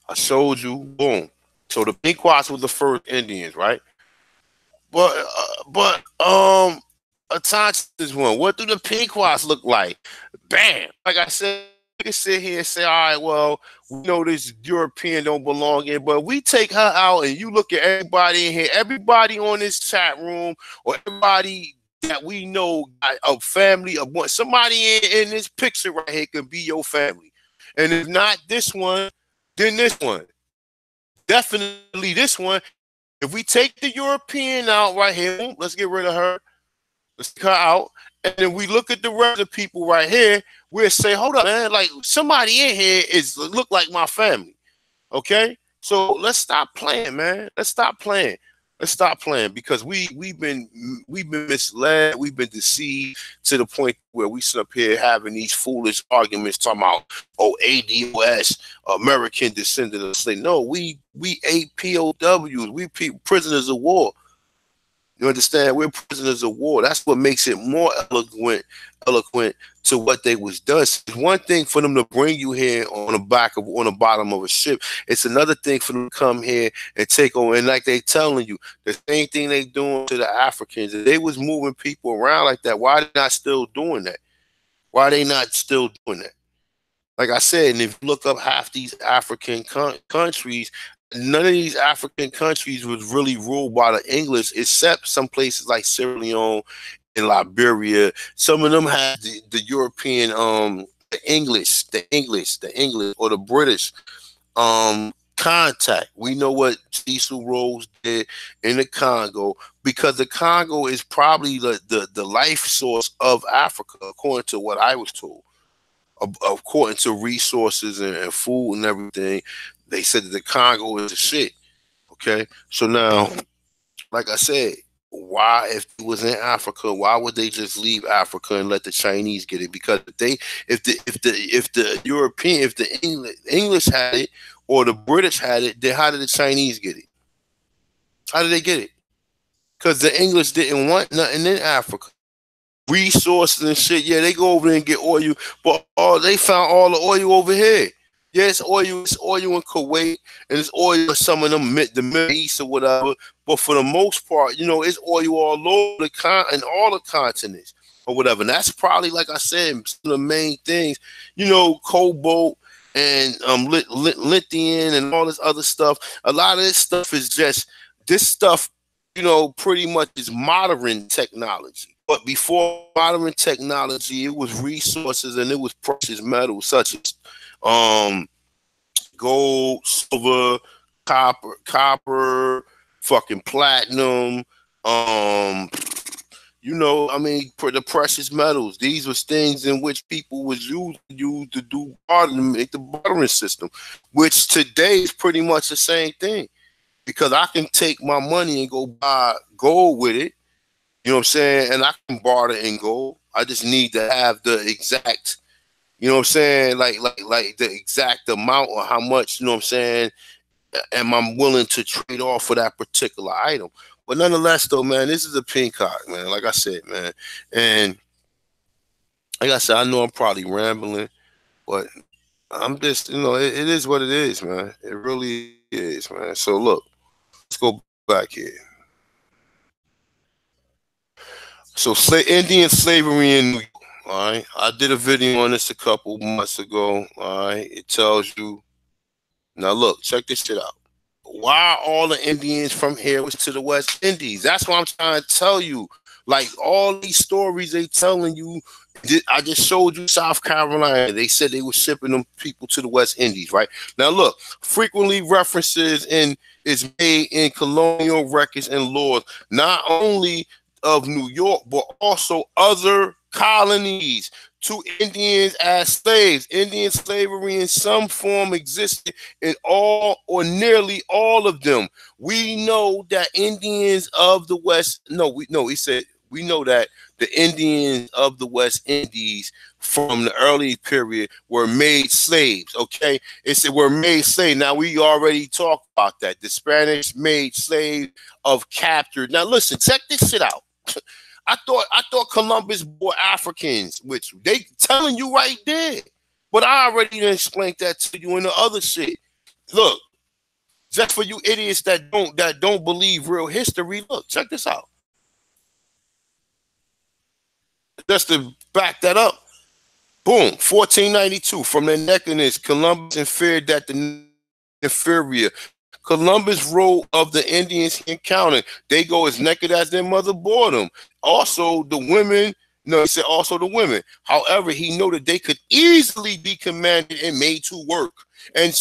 S1: I showed you, boom. So the Pequots were the first Indians, right? But attach this one. What do the Pequots look like? Bam! Like I said, we can sit here and say, all right, well, we know this European don't belong in, but we take her out and you look at everybody in here, everybody on this chat room, or everybody that we know got a family of one. Somebody in this picture right here could be your family. And if not this one, then this one. Definitely this one. If we take the European out right here, let's get rid of her. Let's take her out. And then we look at the rest of the people right here, we'll say, hold up, man, like somebody in here look like my family. Okay? So let's stop playing, man. Let's stop playing. Let's stop playing because we've been misled, we've been deceived to the point where we sit up here having these foolish arguments talking about, oh, ADOS, American descendant of slavery. No, we ate POWs, we prisoners of war. You understand? We're prisoners of war. That's what makes it more eloquent to what they was done. It's one thing for them to bring you here on the bottom of a ship. It's another thing for them to come here and take over. And like they telling you, the same thing they doing to the Africans. If they was moving people around like that, why are they not still doing that? Why are they not still doing that? Like I said, and if you look up half these African countries, none of these African countries was really ruled by the English, except some places like Sierra Leone and Liberia. Some of them had the European, the English, or the British contact. We know what Cecil Rhodes did in the Congo because the Congo is probably the life source of Africa, according to what I was told. According to resources and food and everything, they said that the Congo is the shit. Okay, so now like I said, why, if it was in Africa, why would they just leave Africa and let the Chinese get it? Because if the European, if the English had it or the British had it, then how did the Chinese get it? How did they get it? Because the English didn't want nothing in Africa. Resources and shit. Yeah, they go over there and get oil, but they found all the oil over here. Yeah, it's oil in Kuwait, and it's oil in some of them the Middle East or whatever. But for the most part, it's oil all over in all the continents or whatever. And that's probably, like I said, some of the main things. Cobalt and lithium and all this other stuff. A lot of this stuff is just this stuff. Pretty much is modern technology. But before modern technology, it was resources and it was precious metals such as gold, silver, copper, fucking platinum. For the precious metals, these was things in which people was used to do barter, to make the bartering system, which today is pretty much the same thing. Because I can take my money and go buy gold with it. You know what I'm saying? And I can barter in gold. I just need to have the exact, you know what I'm saying? Like the exact amount or how much, you know what I'm saying? Am I willing to trade off for that particular item? But nonetheless, though, man, this is a peacock, man. Like I said, man. And like I said, I know I'm probably rambling, but I'm just, it is what it is, man. It really is, man. So look, let's go back here. So Indian slavery in New York. All right, I did a video on this a couple months ago. All right, it tells you. Now look, check this shit out. Why all the Indians from here was to the West Indies? That's what I'm trying to tell you. Like all these stories they telling you. I just showed you South Carolina. They said they were shipping them people to the West Indies, right? Now look, frequently references is made in colonial records and laws, not only of New York, but also other colonies, to Indians as slaves. Indian slavery in some form existed in all or nearly all of them. We know that Indians of the West, he said, we know that the Indians of the West Indies from the early period were made slaves, okay? It said were made slaves. Now, we already talked about that. The Spanish made slaves of captured. Now, listen, check this shit out. I thought Columbus brought Africans, which they telling you right there. But I already explained that to you in the other shit. Look, just for you idiots that don't believe real history, look, check this out. Just to back that up. Boom, 1492. From the Neckanist, Columbus inferred that the inferior Columbus wrote of the Indians he encountered. They go as naked as their mother bore them. Also, the women, he said also the women. However, he noted they could easily be commanded and made to work. And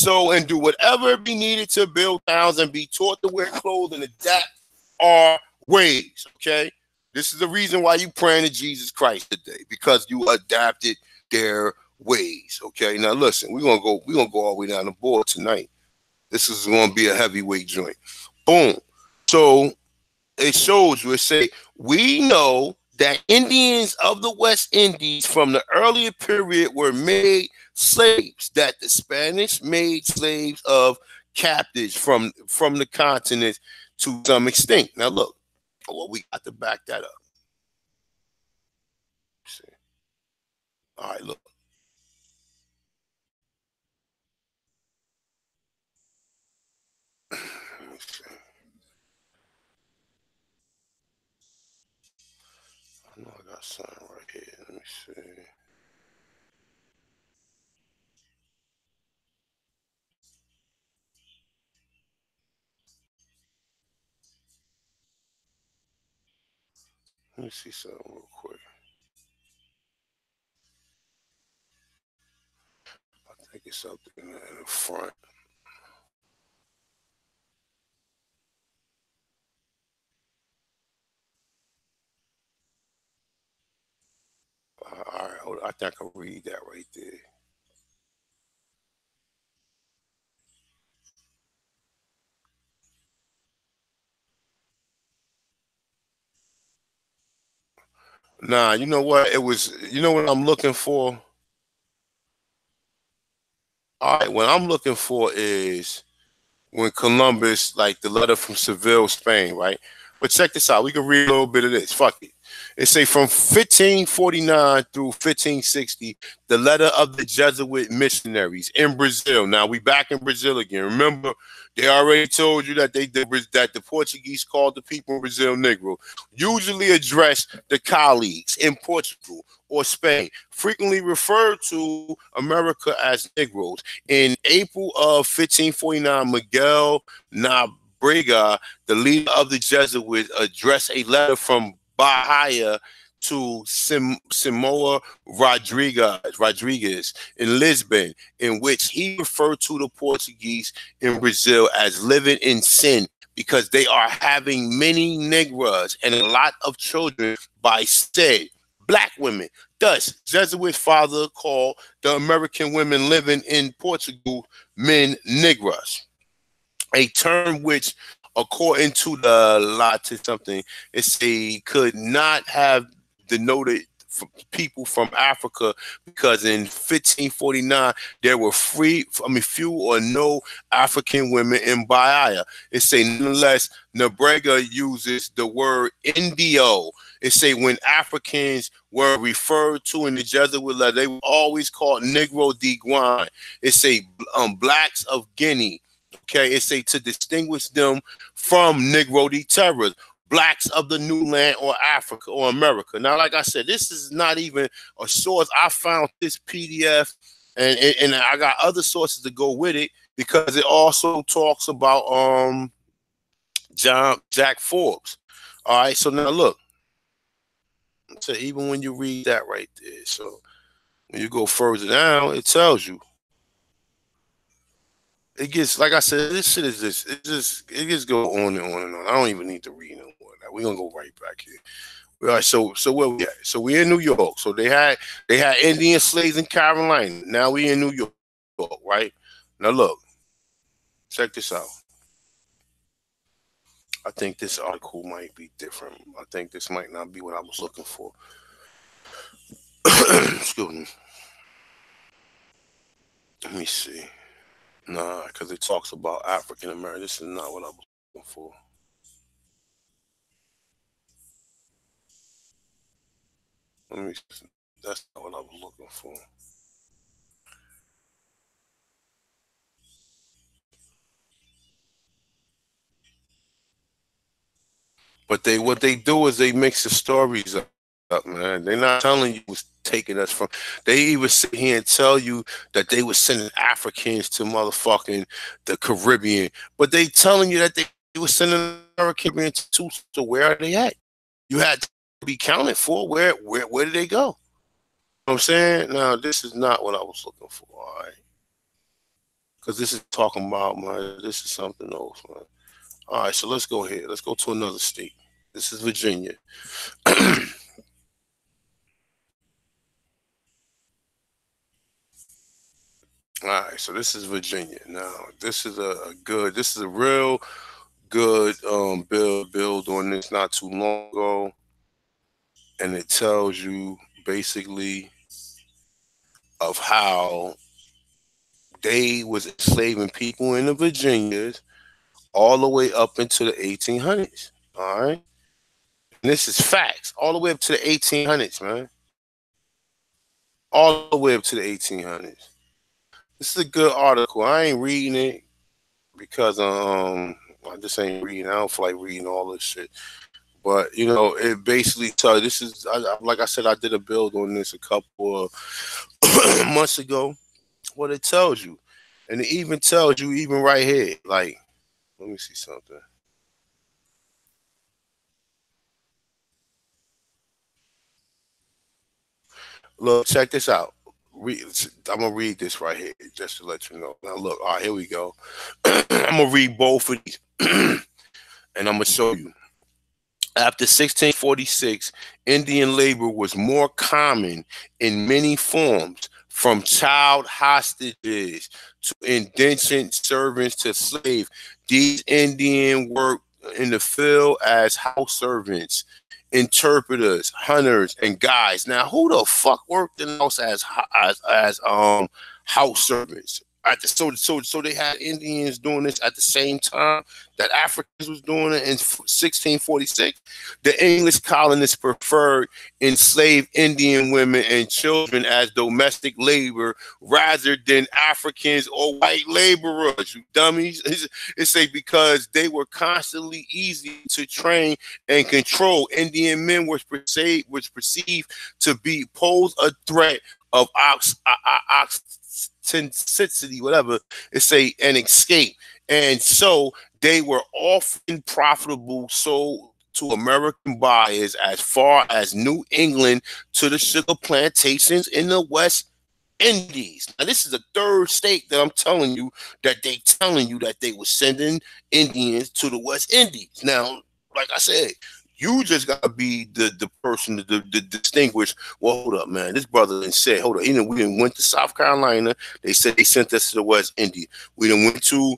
S1: do whatever be needed to build towns and be taught to wear clothes and adapt our ways. Okay? This is the reason why you praying to Jesus Christ today, because you adapted their ways. Okay? Now listen, we're gonna go all the way down the board tonight. This is going to be a heavyweight joint. Boom. So it shows you, it say, we know that Indians of the West Indies from the earlier period were made slaves, that the Spanish made slaves of captives from the continent to some extent. Now look, well, we got to back that up. See. All right, look. Let me see. I know I got something right here. Let me see. Let me see something real quick. I think it's up there in the front. All right, I think I can read that right there. Nah, you know what? It was, you know what I'm looking for? All right, what I'm looking for is when Columbus, like the letter from Seville, Spain, right? But check this out. We can read a little bit of this. Fuck it. It say from 1549 through 1560, the letter of the Jesuit missionaries in Brazil. Now we back in Brazil again. Remember, they already told you that that the Portuguese called the people in Brazil Negro. Usually address the colleagues in Portugal or Spain. Frequently referred to America as Negroes. In April of 1549, Miguel Nabrega, the leader of the Jesuits, addressed a letter from Bahia to Simoa Rodriguez in Lisbon, in which he referred to the Portuguese in Brazil as living in sin because they are having many Negras and a lot of children by said black women. Thus, Jesuit father called the American women living in Portugal men Negras, a term which, according to the Latin something, it's a could not have denoted people from Africa because in 1549 there were few or no African women in Bahia. It say nonetheless, Nabrega uses the word Indio. It say when Africans were referred to in the Jesuit letter, they were always called Negro de Guine. It say blacks of Guinea. Okay, it say to distinguish them from Negro de Terra, blacks of the new land or Africa or America. Now, like I said, this is not even a source. I found this PDF and I got other sources to go with it because it also talks about Jack Forbes. All right, so now look. So even when you read that right there, so when you go further down, it tells you. It gets, like I said, this shit is just, it just go on and on and on. I don't even need to read no more. Now we're gonna go right back here. All right, so where we at? So we in New York. So they had Indian slaves in Carolina. Now we in New York, right? Now look, check this out. I think this article might be different. I think this might not be what I was looking for. Excuse me. Let me see. Nah, because it talks about African American. This is not what I was looking for. Let me. That's not what I was looking for. But what they do is they mix the stories up, man. They're not telling you what's taking us from. They even sit here and tell you that they were sending Africans to motherfucking the Caribbean, but they telling you that they were sending Caribbean to. So where are they at? You had to be counted for. Where did they go? You know what I'm saying? Now this is not what I was looking for. All right, because this is talking about, man. This is something else, man. All right, so let's go here. Let's go to another state. This is Virginia. All right, so this is Virginia. Now, this is this is a real good build on this not too long ago, and it tells you basically of how they was enslaving people in the Virginias all the way up into the 1800s. All right, and this is facts all the way up to the 1800s, man. All the way up to the 1800s. This is a good article. I ain't reading it because I just ain't reading. I don't feel like reading all this shit. But you know, it basically tells. This is like I said, I did a build on this a couple of months ago. What it tells you, and it even tells you, even right here. Like, let me see something. Look, check this out. I'm gonna read this right here just to let you know. Now, look. All right, here we go. I'm gonna read both of these, and I'm gonna show you. After 1646, Indian labor was more common in many forms, from child hostages to indentured servants to slave. These Indian worked in the field as house servants interpreters, hunters, and guides. Now, who the fuck worked in the house as house servants? So they had Indians doing this at the same time that Africans was doing it in 1646. The English colonists preferred enslaved Indian women and children as domestic labor rather than Africans or white laborers. You dummies! It's a because they were constantly easy to train and control. Indian men was perceived to be pose a threat of toxicity, whatever it's an escape, and so they were often profitable sold to American buyers as far as New England to the sugar plantations in the West Indies. Now, this is the third state that I'm telling you that they were sending Indians to the West Indies. Now, like I said, you just gotta be the person to distinguish. Well, hold up, man. This brother said, hold up. We didn't went to South Carolina. They said they sent us to the West Indies. We didn't went to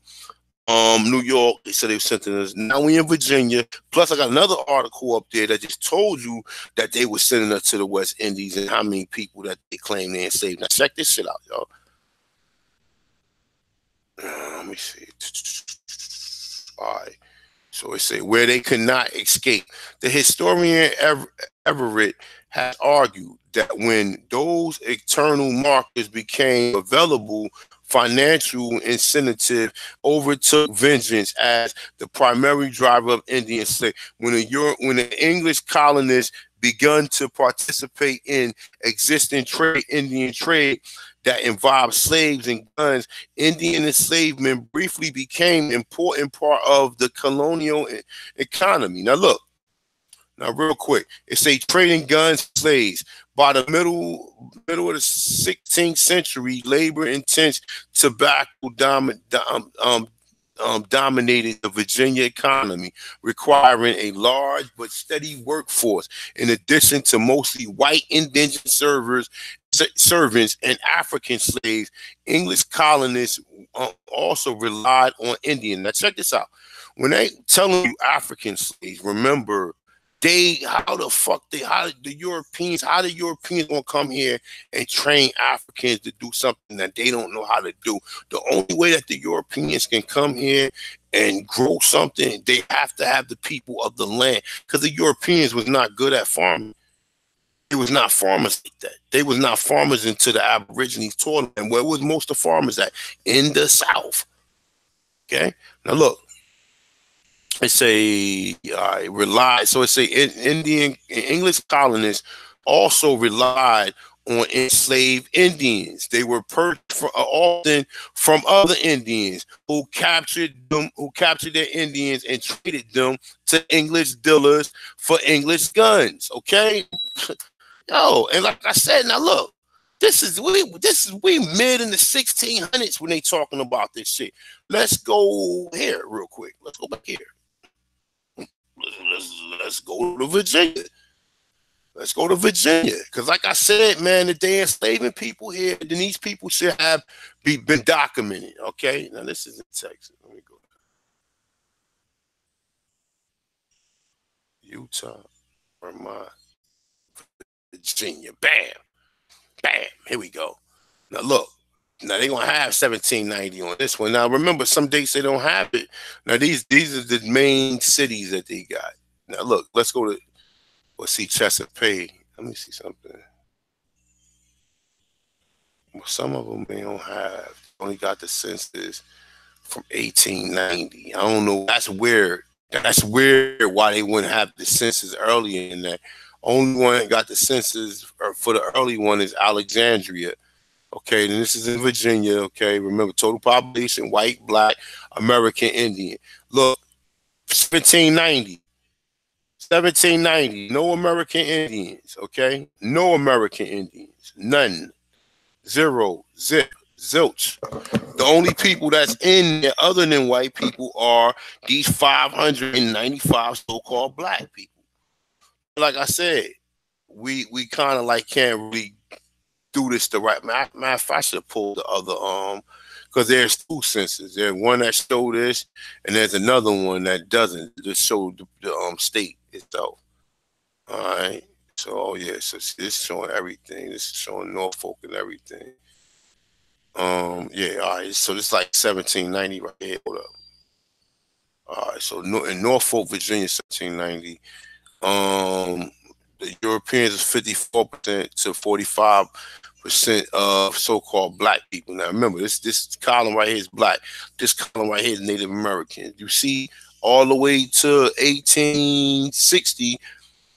S1: New York. They said they sent us. Now we in Virginia. Plus, I got another article up there that just told you that they were sending us to the West Indies and how many people that they claim they enslaved. Now check this shit out, y'all. Let me see. All right. So it say where they could not escape. The historian Everett has argued that when those external markers became available, financial incentive overtook vengeance as the primary driver of Indian slavery. When the English colonists begun to participate in existing Indian trade that involved slaves and guns, Indian enslavement briefly became an important part of the colonial economy. Now look, real quick, it say trading guns, slaves. By the middle of the 16th century, labor-intense tobacco dominated the Virginia economy, requiring a large but steady workforce. In addition to mostly white indigenous servants and African slaves, English colonists also relied on Indian. Now check this out. When they telling you African slaves, remember, how the Europeans gonna come here and train Africans to do something that they don't know how to do? The only way that the Europeans can come here and grow something, they have to have the people of the land, because the Europeans was not good at farming. They was not farmers like that. They was not farmers until the Aborigines taught them. Where was most of the farmers at? In the South. Okay, now look. It say relied. So it say English colonists also relied on enslaved Indians. They were purchased often from other Indians who captured their Indians and traded them to English dealers for English guns. Okay, yo, and like I said, now look. This is we mid in the 1600s when they talking about this shit. Let's go here real quick. Let's go back here. Let's go to Virginia. Let's go to Virginia. Because like I said, man, if they enslaving people here, then these people should have been documented. Okay. Now this is in Texas. Let me go. Utah, Vermont, Virginia. Bam. Bam. Here we go. Now look. Now they're gonna have 1790 on this one. Now remember, some dates they don't have it. Now these are the main cities that they got. Now look, let's go to see CASHAPP Me. Let me see something. Well, some of them they don't have. Only got the census from 1890. I don't know. That's weird. That's weird. Why they wouldn't have the census earlier in that. Only one that got the census for the early one is Alexandria. Okay, then this is in Virginia. Okay, remember, total population, white, black, American Indian. Look, 1790. 1790, no American Indians. Okay, no American Indians. None. Zero. Zip. Zilch. The only people that's in there other than white people are these 595 so-called black people. Like I said, we kind of like can't really do this the right matter of fact, I should pull the other because there's two censuses. There's one that show this, and there's another one that doesn't just show the state itself. All right. So, oh yeah, so see, this is showing everything. This is showing Norfolk and everything. Yeah, all right. So this is like 1790 right here. Hold up. All right. So in Norfolk, Virginia, 1790. The Europeans is 54% to 45% of so-called black people. Now remember, this column right here is black. This column right here is Native American. You see, all the way to 1860,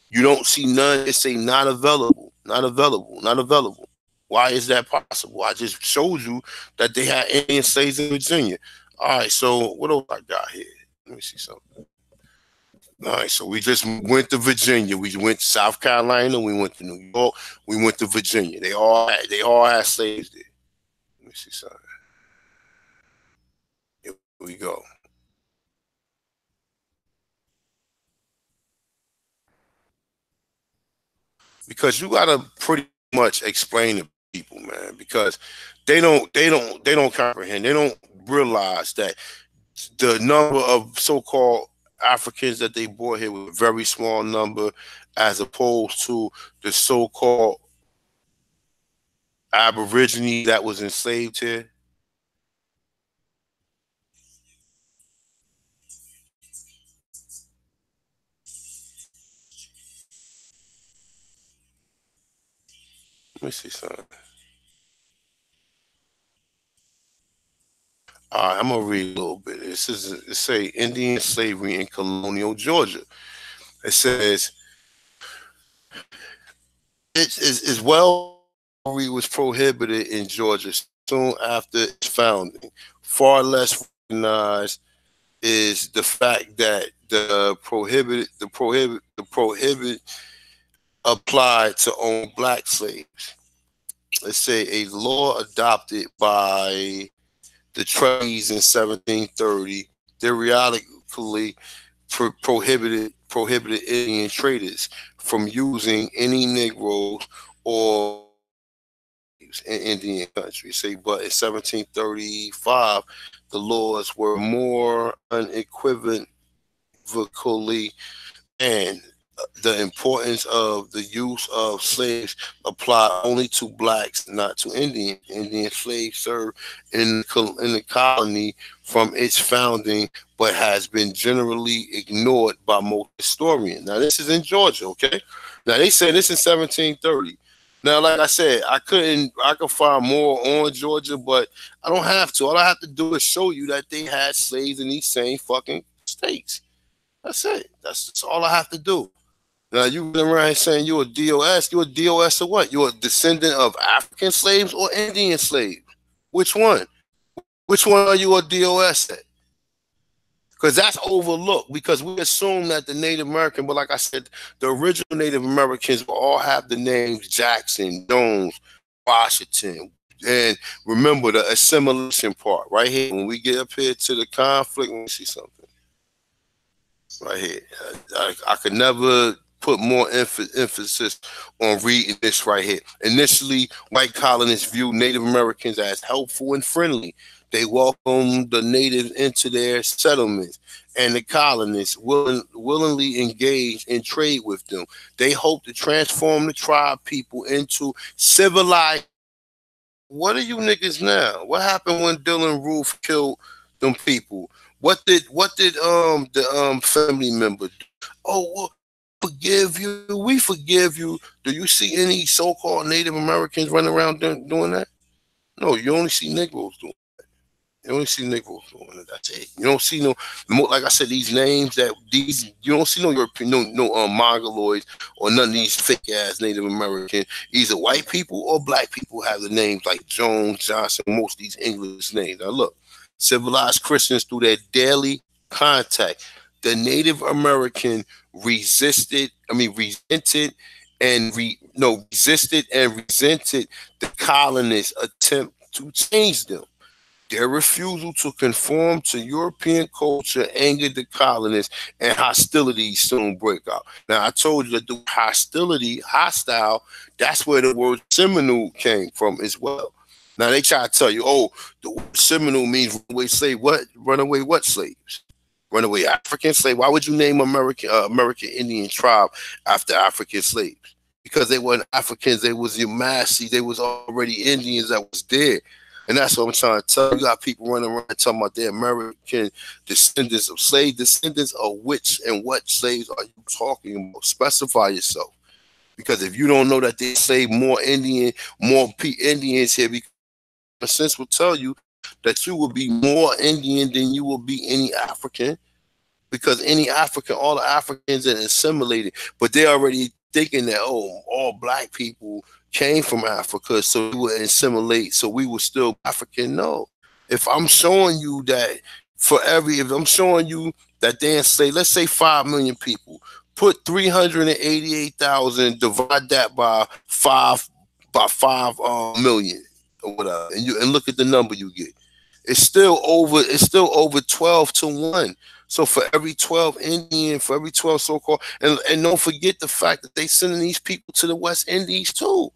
S1: you don't see none. It say not available, not available, not available. Why is that possible? I just showed you that they had Indian slaves in Virginia. All right, so what else I got here? Let me see something. All right, so we just went to Virginia. We went to South Carolina. We went to New York. We went to Virginia. They all had slaves there. Let me see something. Here we go. Because you gotta pretty much explain to people, man, because they don't comprehend. They don't realize that the number of so-called Africans that they brought here was a very small number, as opposed to the so-called Aborigine that was enslaved here. Let me see something. All right, I'm gonna read a little bit. It say Indian slavery in colonial Georgia. It says is well was prohibited in Georgia soon after its founding. Far less recognized is the fact that the prohibit applied to only black slaves. Let's say a law adopted by the treaties in 1730 theoretically prohibited Indian traders from using any Negroes or in Indian country. Say, but in 1735, the laws were more unequivocally and the importance of the use of slaves apply only to blacks, not to Indians. Indian slaves served in the colony from its founding, but has been generally ignored by most historians. Now, this is in Georgia, okay? Now, they said this in 1730. Now, like I said, I could find more on Georgia, but I don't have to. All I have to do is show you that they had slaves in these same fucking states. That's it. That's all I have to do. Now you running around saying you're a DOS. You're a DOS of what? You're a descendant of African slaves or Indian slaves? Which one? Which one are you a DOS at? Because that's overlooked. Because we assume that the Native American, but like I said, the original Native Americans will all have the names Jackson, Jones, Washington. And remember the assimilation part right here. When we get up here to the conflict, let me see something right here. I could never put more emphasis on reading this right here. Initially, white colonists viewed Native Americans as helpful and friendly. They welcomed the natives into their settlements, and the colonists willingly engaged in trade with them. They hoped to transform the tribe people into civilized. What are you niggas now? What happened when Dylan Roof killed them people? What did the family member do? Oh, well, forgive you. We forgive you. Do you see any so-called Native Americans running around doing that? No, you only see Negroes doing. You only see Negroes doing it. That's it. You don't see like I said, these names that these you don't see no European, no Mongoloids or none of these fake ass Native American. Either white people or black people have the names like Jones, Johnson, most of these English names. Now look, civilized Christians through their daily contact, the Native American resisted and resented the colonists' attempt to change them. Their refusal to conform to European culture angered the colonists, and hostilities soon break out. Now, I told you that the hostile, that's where the word Seminole came from as well. Now, they try to tell you, oh, the word Seminole means runaway slave. What? Runaway what slaves? Runaway African slave. Why would you name American Indian tribe after African slaves? Because they weren't Africans. They was your massy. They was already Indians that was there. And that's what I'm trying to tell you. You got people running around talking about the American descendants of slaves. Descendants of which and what slaves are you talking about? Specify yourself. Because if you don't know that they enslaved more Indians here, because sense will tell you that you will be more Indian than you will be any African, because any African, all the Africans are assimilated, but they already thinking that, oh, all black people came from Africa, so we would assimilate, so we were still African. No. If I'm showing you that if I'm showing you that they enslaved, let's say 5 million people, put 388,000, divide that by 5 million or whatever, and look at the number you get. It's still over 12 to 1. So for every 12 Indian, for every 12 so-called, and don't forget the fact that they sending these people to the West Indies too.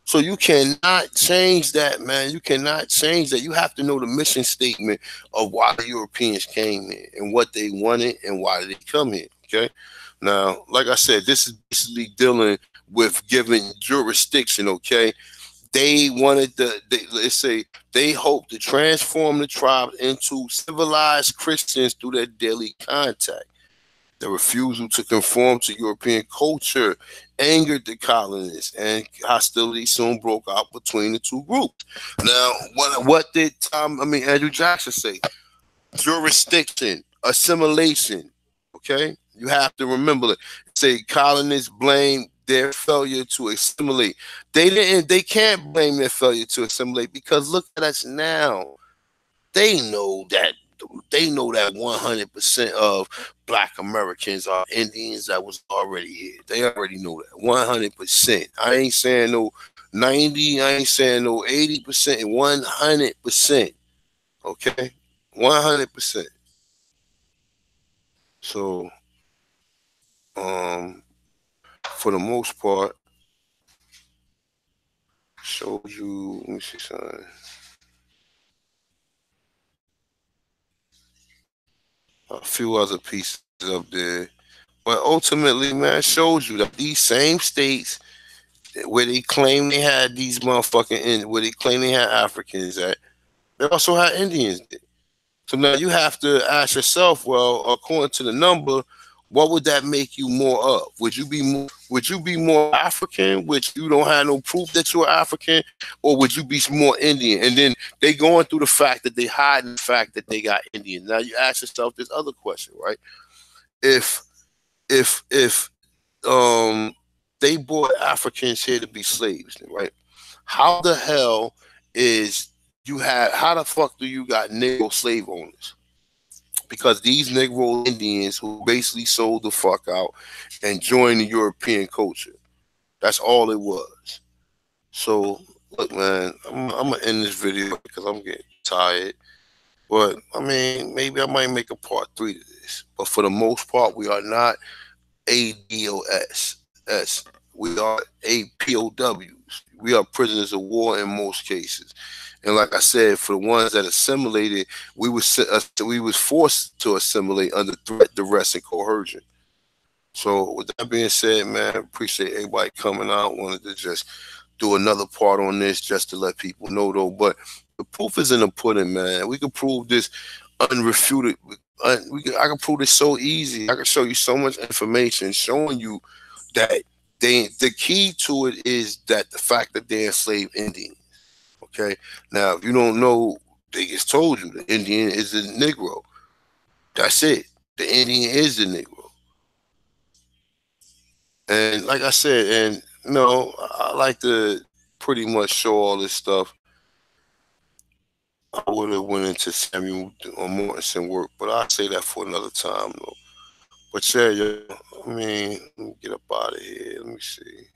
S1: So you cannot change that, man. You cannot change that. You have to know the mission statement of why the Europeans came here and what they wanted and why did they come here. Okay. Now, like I said, this is basically dealing with giving jurisdiction. Okay. They wanted let's say they hoped to transform the tribes into civilized Christians through their daily contact. The refusal to conform to European culture angered the colonists, and hostility soon broke out between the two groups. Now, what did Andrew Jackson say? Jurisdiction, assimilation. Okay, you have to remember it. Say colonists blame their failure to assimilate. They didn't. They can't blame their failure to assimilate because look at us now. They know that 100% of Black Americans are Indians that was already here. They already know that 100%. I ain't saying no 90. I ain't saying no 80%. 100%. Okay, 100%. So, um, for the most part, showed you. Let me see something. A few other pieces up there, but ultimately, man, it shows you that these same states where they claim they had these where they claim they had Africans at, they also had Indians there. So now you have to ask yourself, well, according to the number, what would that make you more of? Would you be more African, which you don't have no proof that you're African, or would you be more Indian? And then they going through the fact that they hide the fact that they got Indian. Now you ask yourself this other question, right? If if they brought Africans here to be slaves, right? How the hell is how the fuck do you got Negro slave owners? Because these Negro Indians who basically sold the fuck out and joined the European culture. That's all it was. So look, man, I'm gonna end this video because I'm getting tired. But I mean, maybe I might make a part 3 to this. But for the most part, we are not ADOS. We are APOWs. We are prisoners of war in most cases. And like I said, for the ones that assimilated, we was forced to assimilate under threat, duress, and coercion. So with that being said, man, appreciate everybody coming out. Wanted to just do another part on this just to let people know though. But the proof is in the pudding, man. We can prove this unrefuted. I can prove this so easy. I can show you so much information showing you that the key to it is that the fact that they enslaved Indians. Okay. Now, if you don't know, they just told you the Indian is the Negro. That's it. The Indian is the Negro. And like I said, and I like to pretty much show all this stuff. I would have went into Samuel or Mortensen work, but I'll say that for another time though. But yeah, I mean, let me get up out of here. Let me see.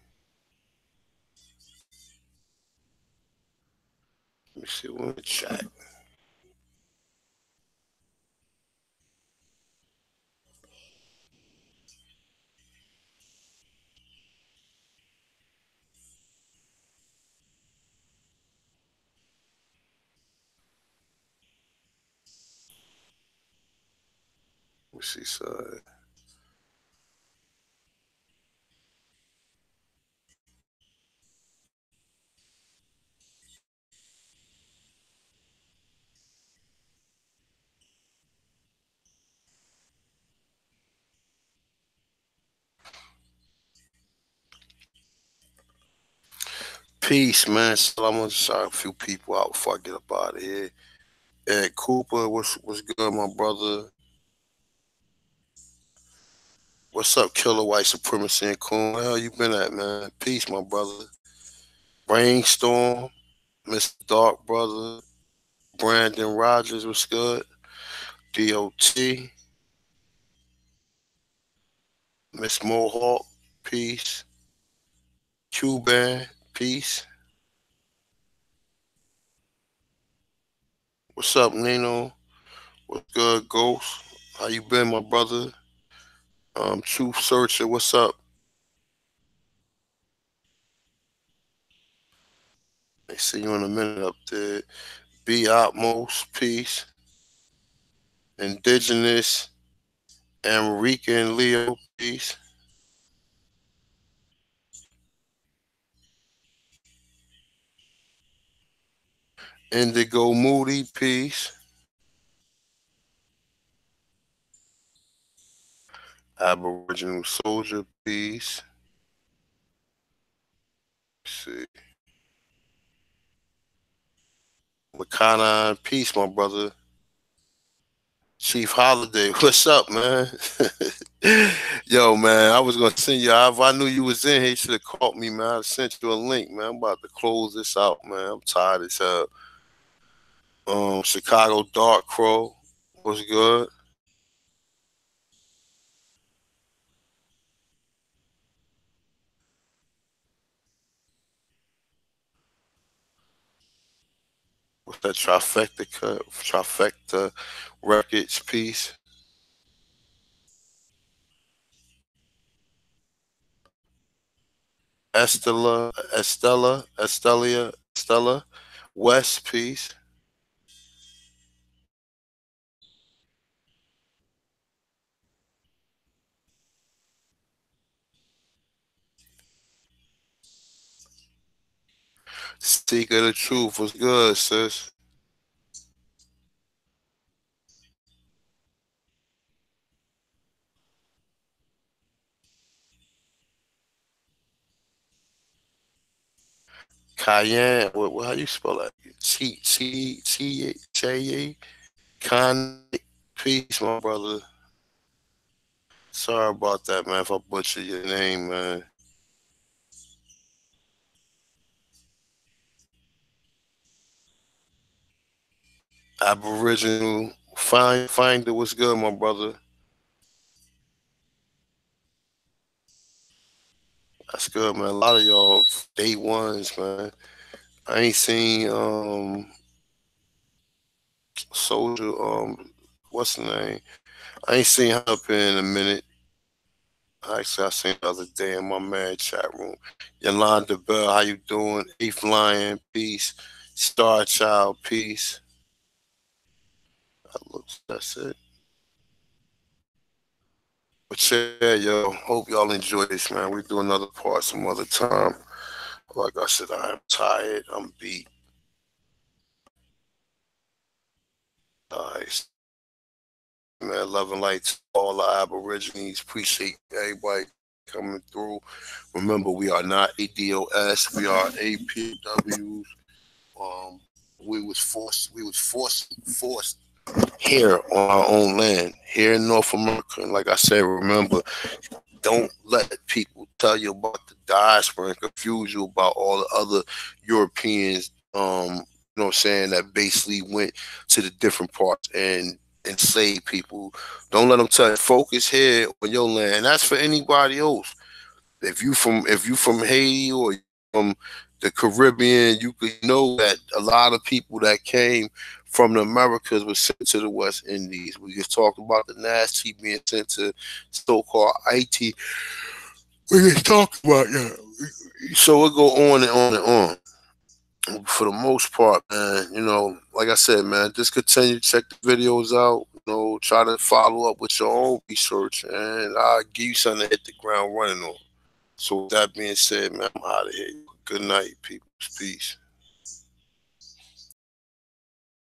S1: Let me see. We're in the chat. Let's see, side. Peace, man. So I'm gonna shout a few people out before I get up out of here. Ed Cooper, what's good, my brother? What's up, Killer White Supremacy and Coon? Where the hell you been at, man? Peace, my brother. Brainstorm, Mr. Dark Brother, Brandon Rogers, what's good? DOT, Miss Mohawk, peace. Cuban, peace. What's up, Nino? What's good, Ghost? How you been, my brother? Truth Searcher, what's up? I see you in a minute up there. Be Outmost, peace. Indigenous, America and Leo, peace. Indigo Moody, peace. Aboriginal Soldier, peace. Let's see. Makana, peace, my brother. Chief Holiday, what's up, man? Yo, man, I was gonna send you. If I knew you was in here, you should have called me, man. I sent you a link, man. I'm about to close this out, man. I'm tired as hell. Chicago Dark Crow, what's good? What's that trifecta cut? Trifecta Records piece? Estella West piece. Seek of the Truth was good, sis. Cayenne, how you spell that? C-H-A-E? Con peace, my brother. Sorry about that, man, if I butcher your name, man. Aboriginal Finder was good, my brother. That's good, man. A lot of y'all day ones, man. I ain't seen Soldier, what's the name? I ain't seen her up in a minute. Actually, I seen the other day in my mad chat room. Yolanda Bell, how you doing? Eighth Lion, peace. Star Child, peace. That's it. But yeah, yo, hope y'all enjoy this, man. We do another part some other time. Like I said, I am tired. I'm beat. All right, man. Love and light to all the Aborigines. Appreciate everybody coming through. Remember, we are not ADOS. We are APWs. Um, we was forced here on our own land, here in North America. And like I said, remember, don't let people tell you about the diaspora and confuse you about all the other Europeans, you know what I'm saying, that basically went to the different parts and enslaved people. Don't let them tell you, focus here on your land. And that's for anybody else. If you from Haiti or from the Caribbean, you could know that a lot of people that came from the Americas were sent to the West Indies. We just talked about the nasty being sent to so-called Haiti. We just talked about that. So it go on and on and on. For the most part, man, like I said, man, just continue to check the videos out. know, try to follow up with your own research, and I'll give you something to hit the ground running on. So with that being said, man, I'm out of here. Good night, people. Peace.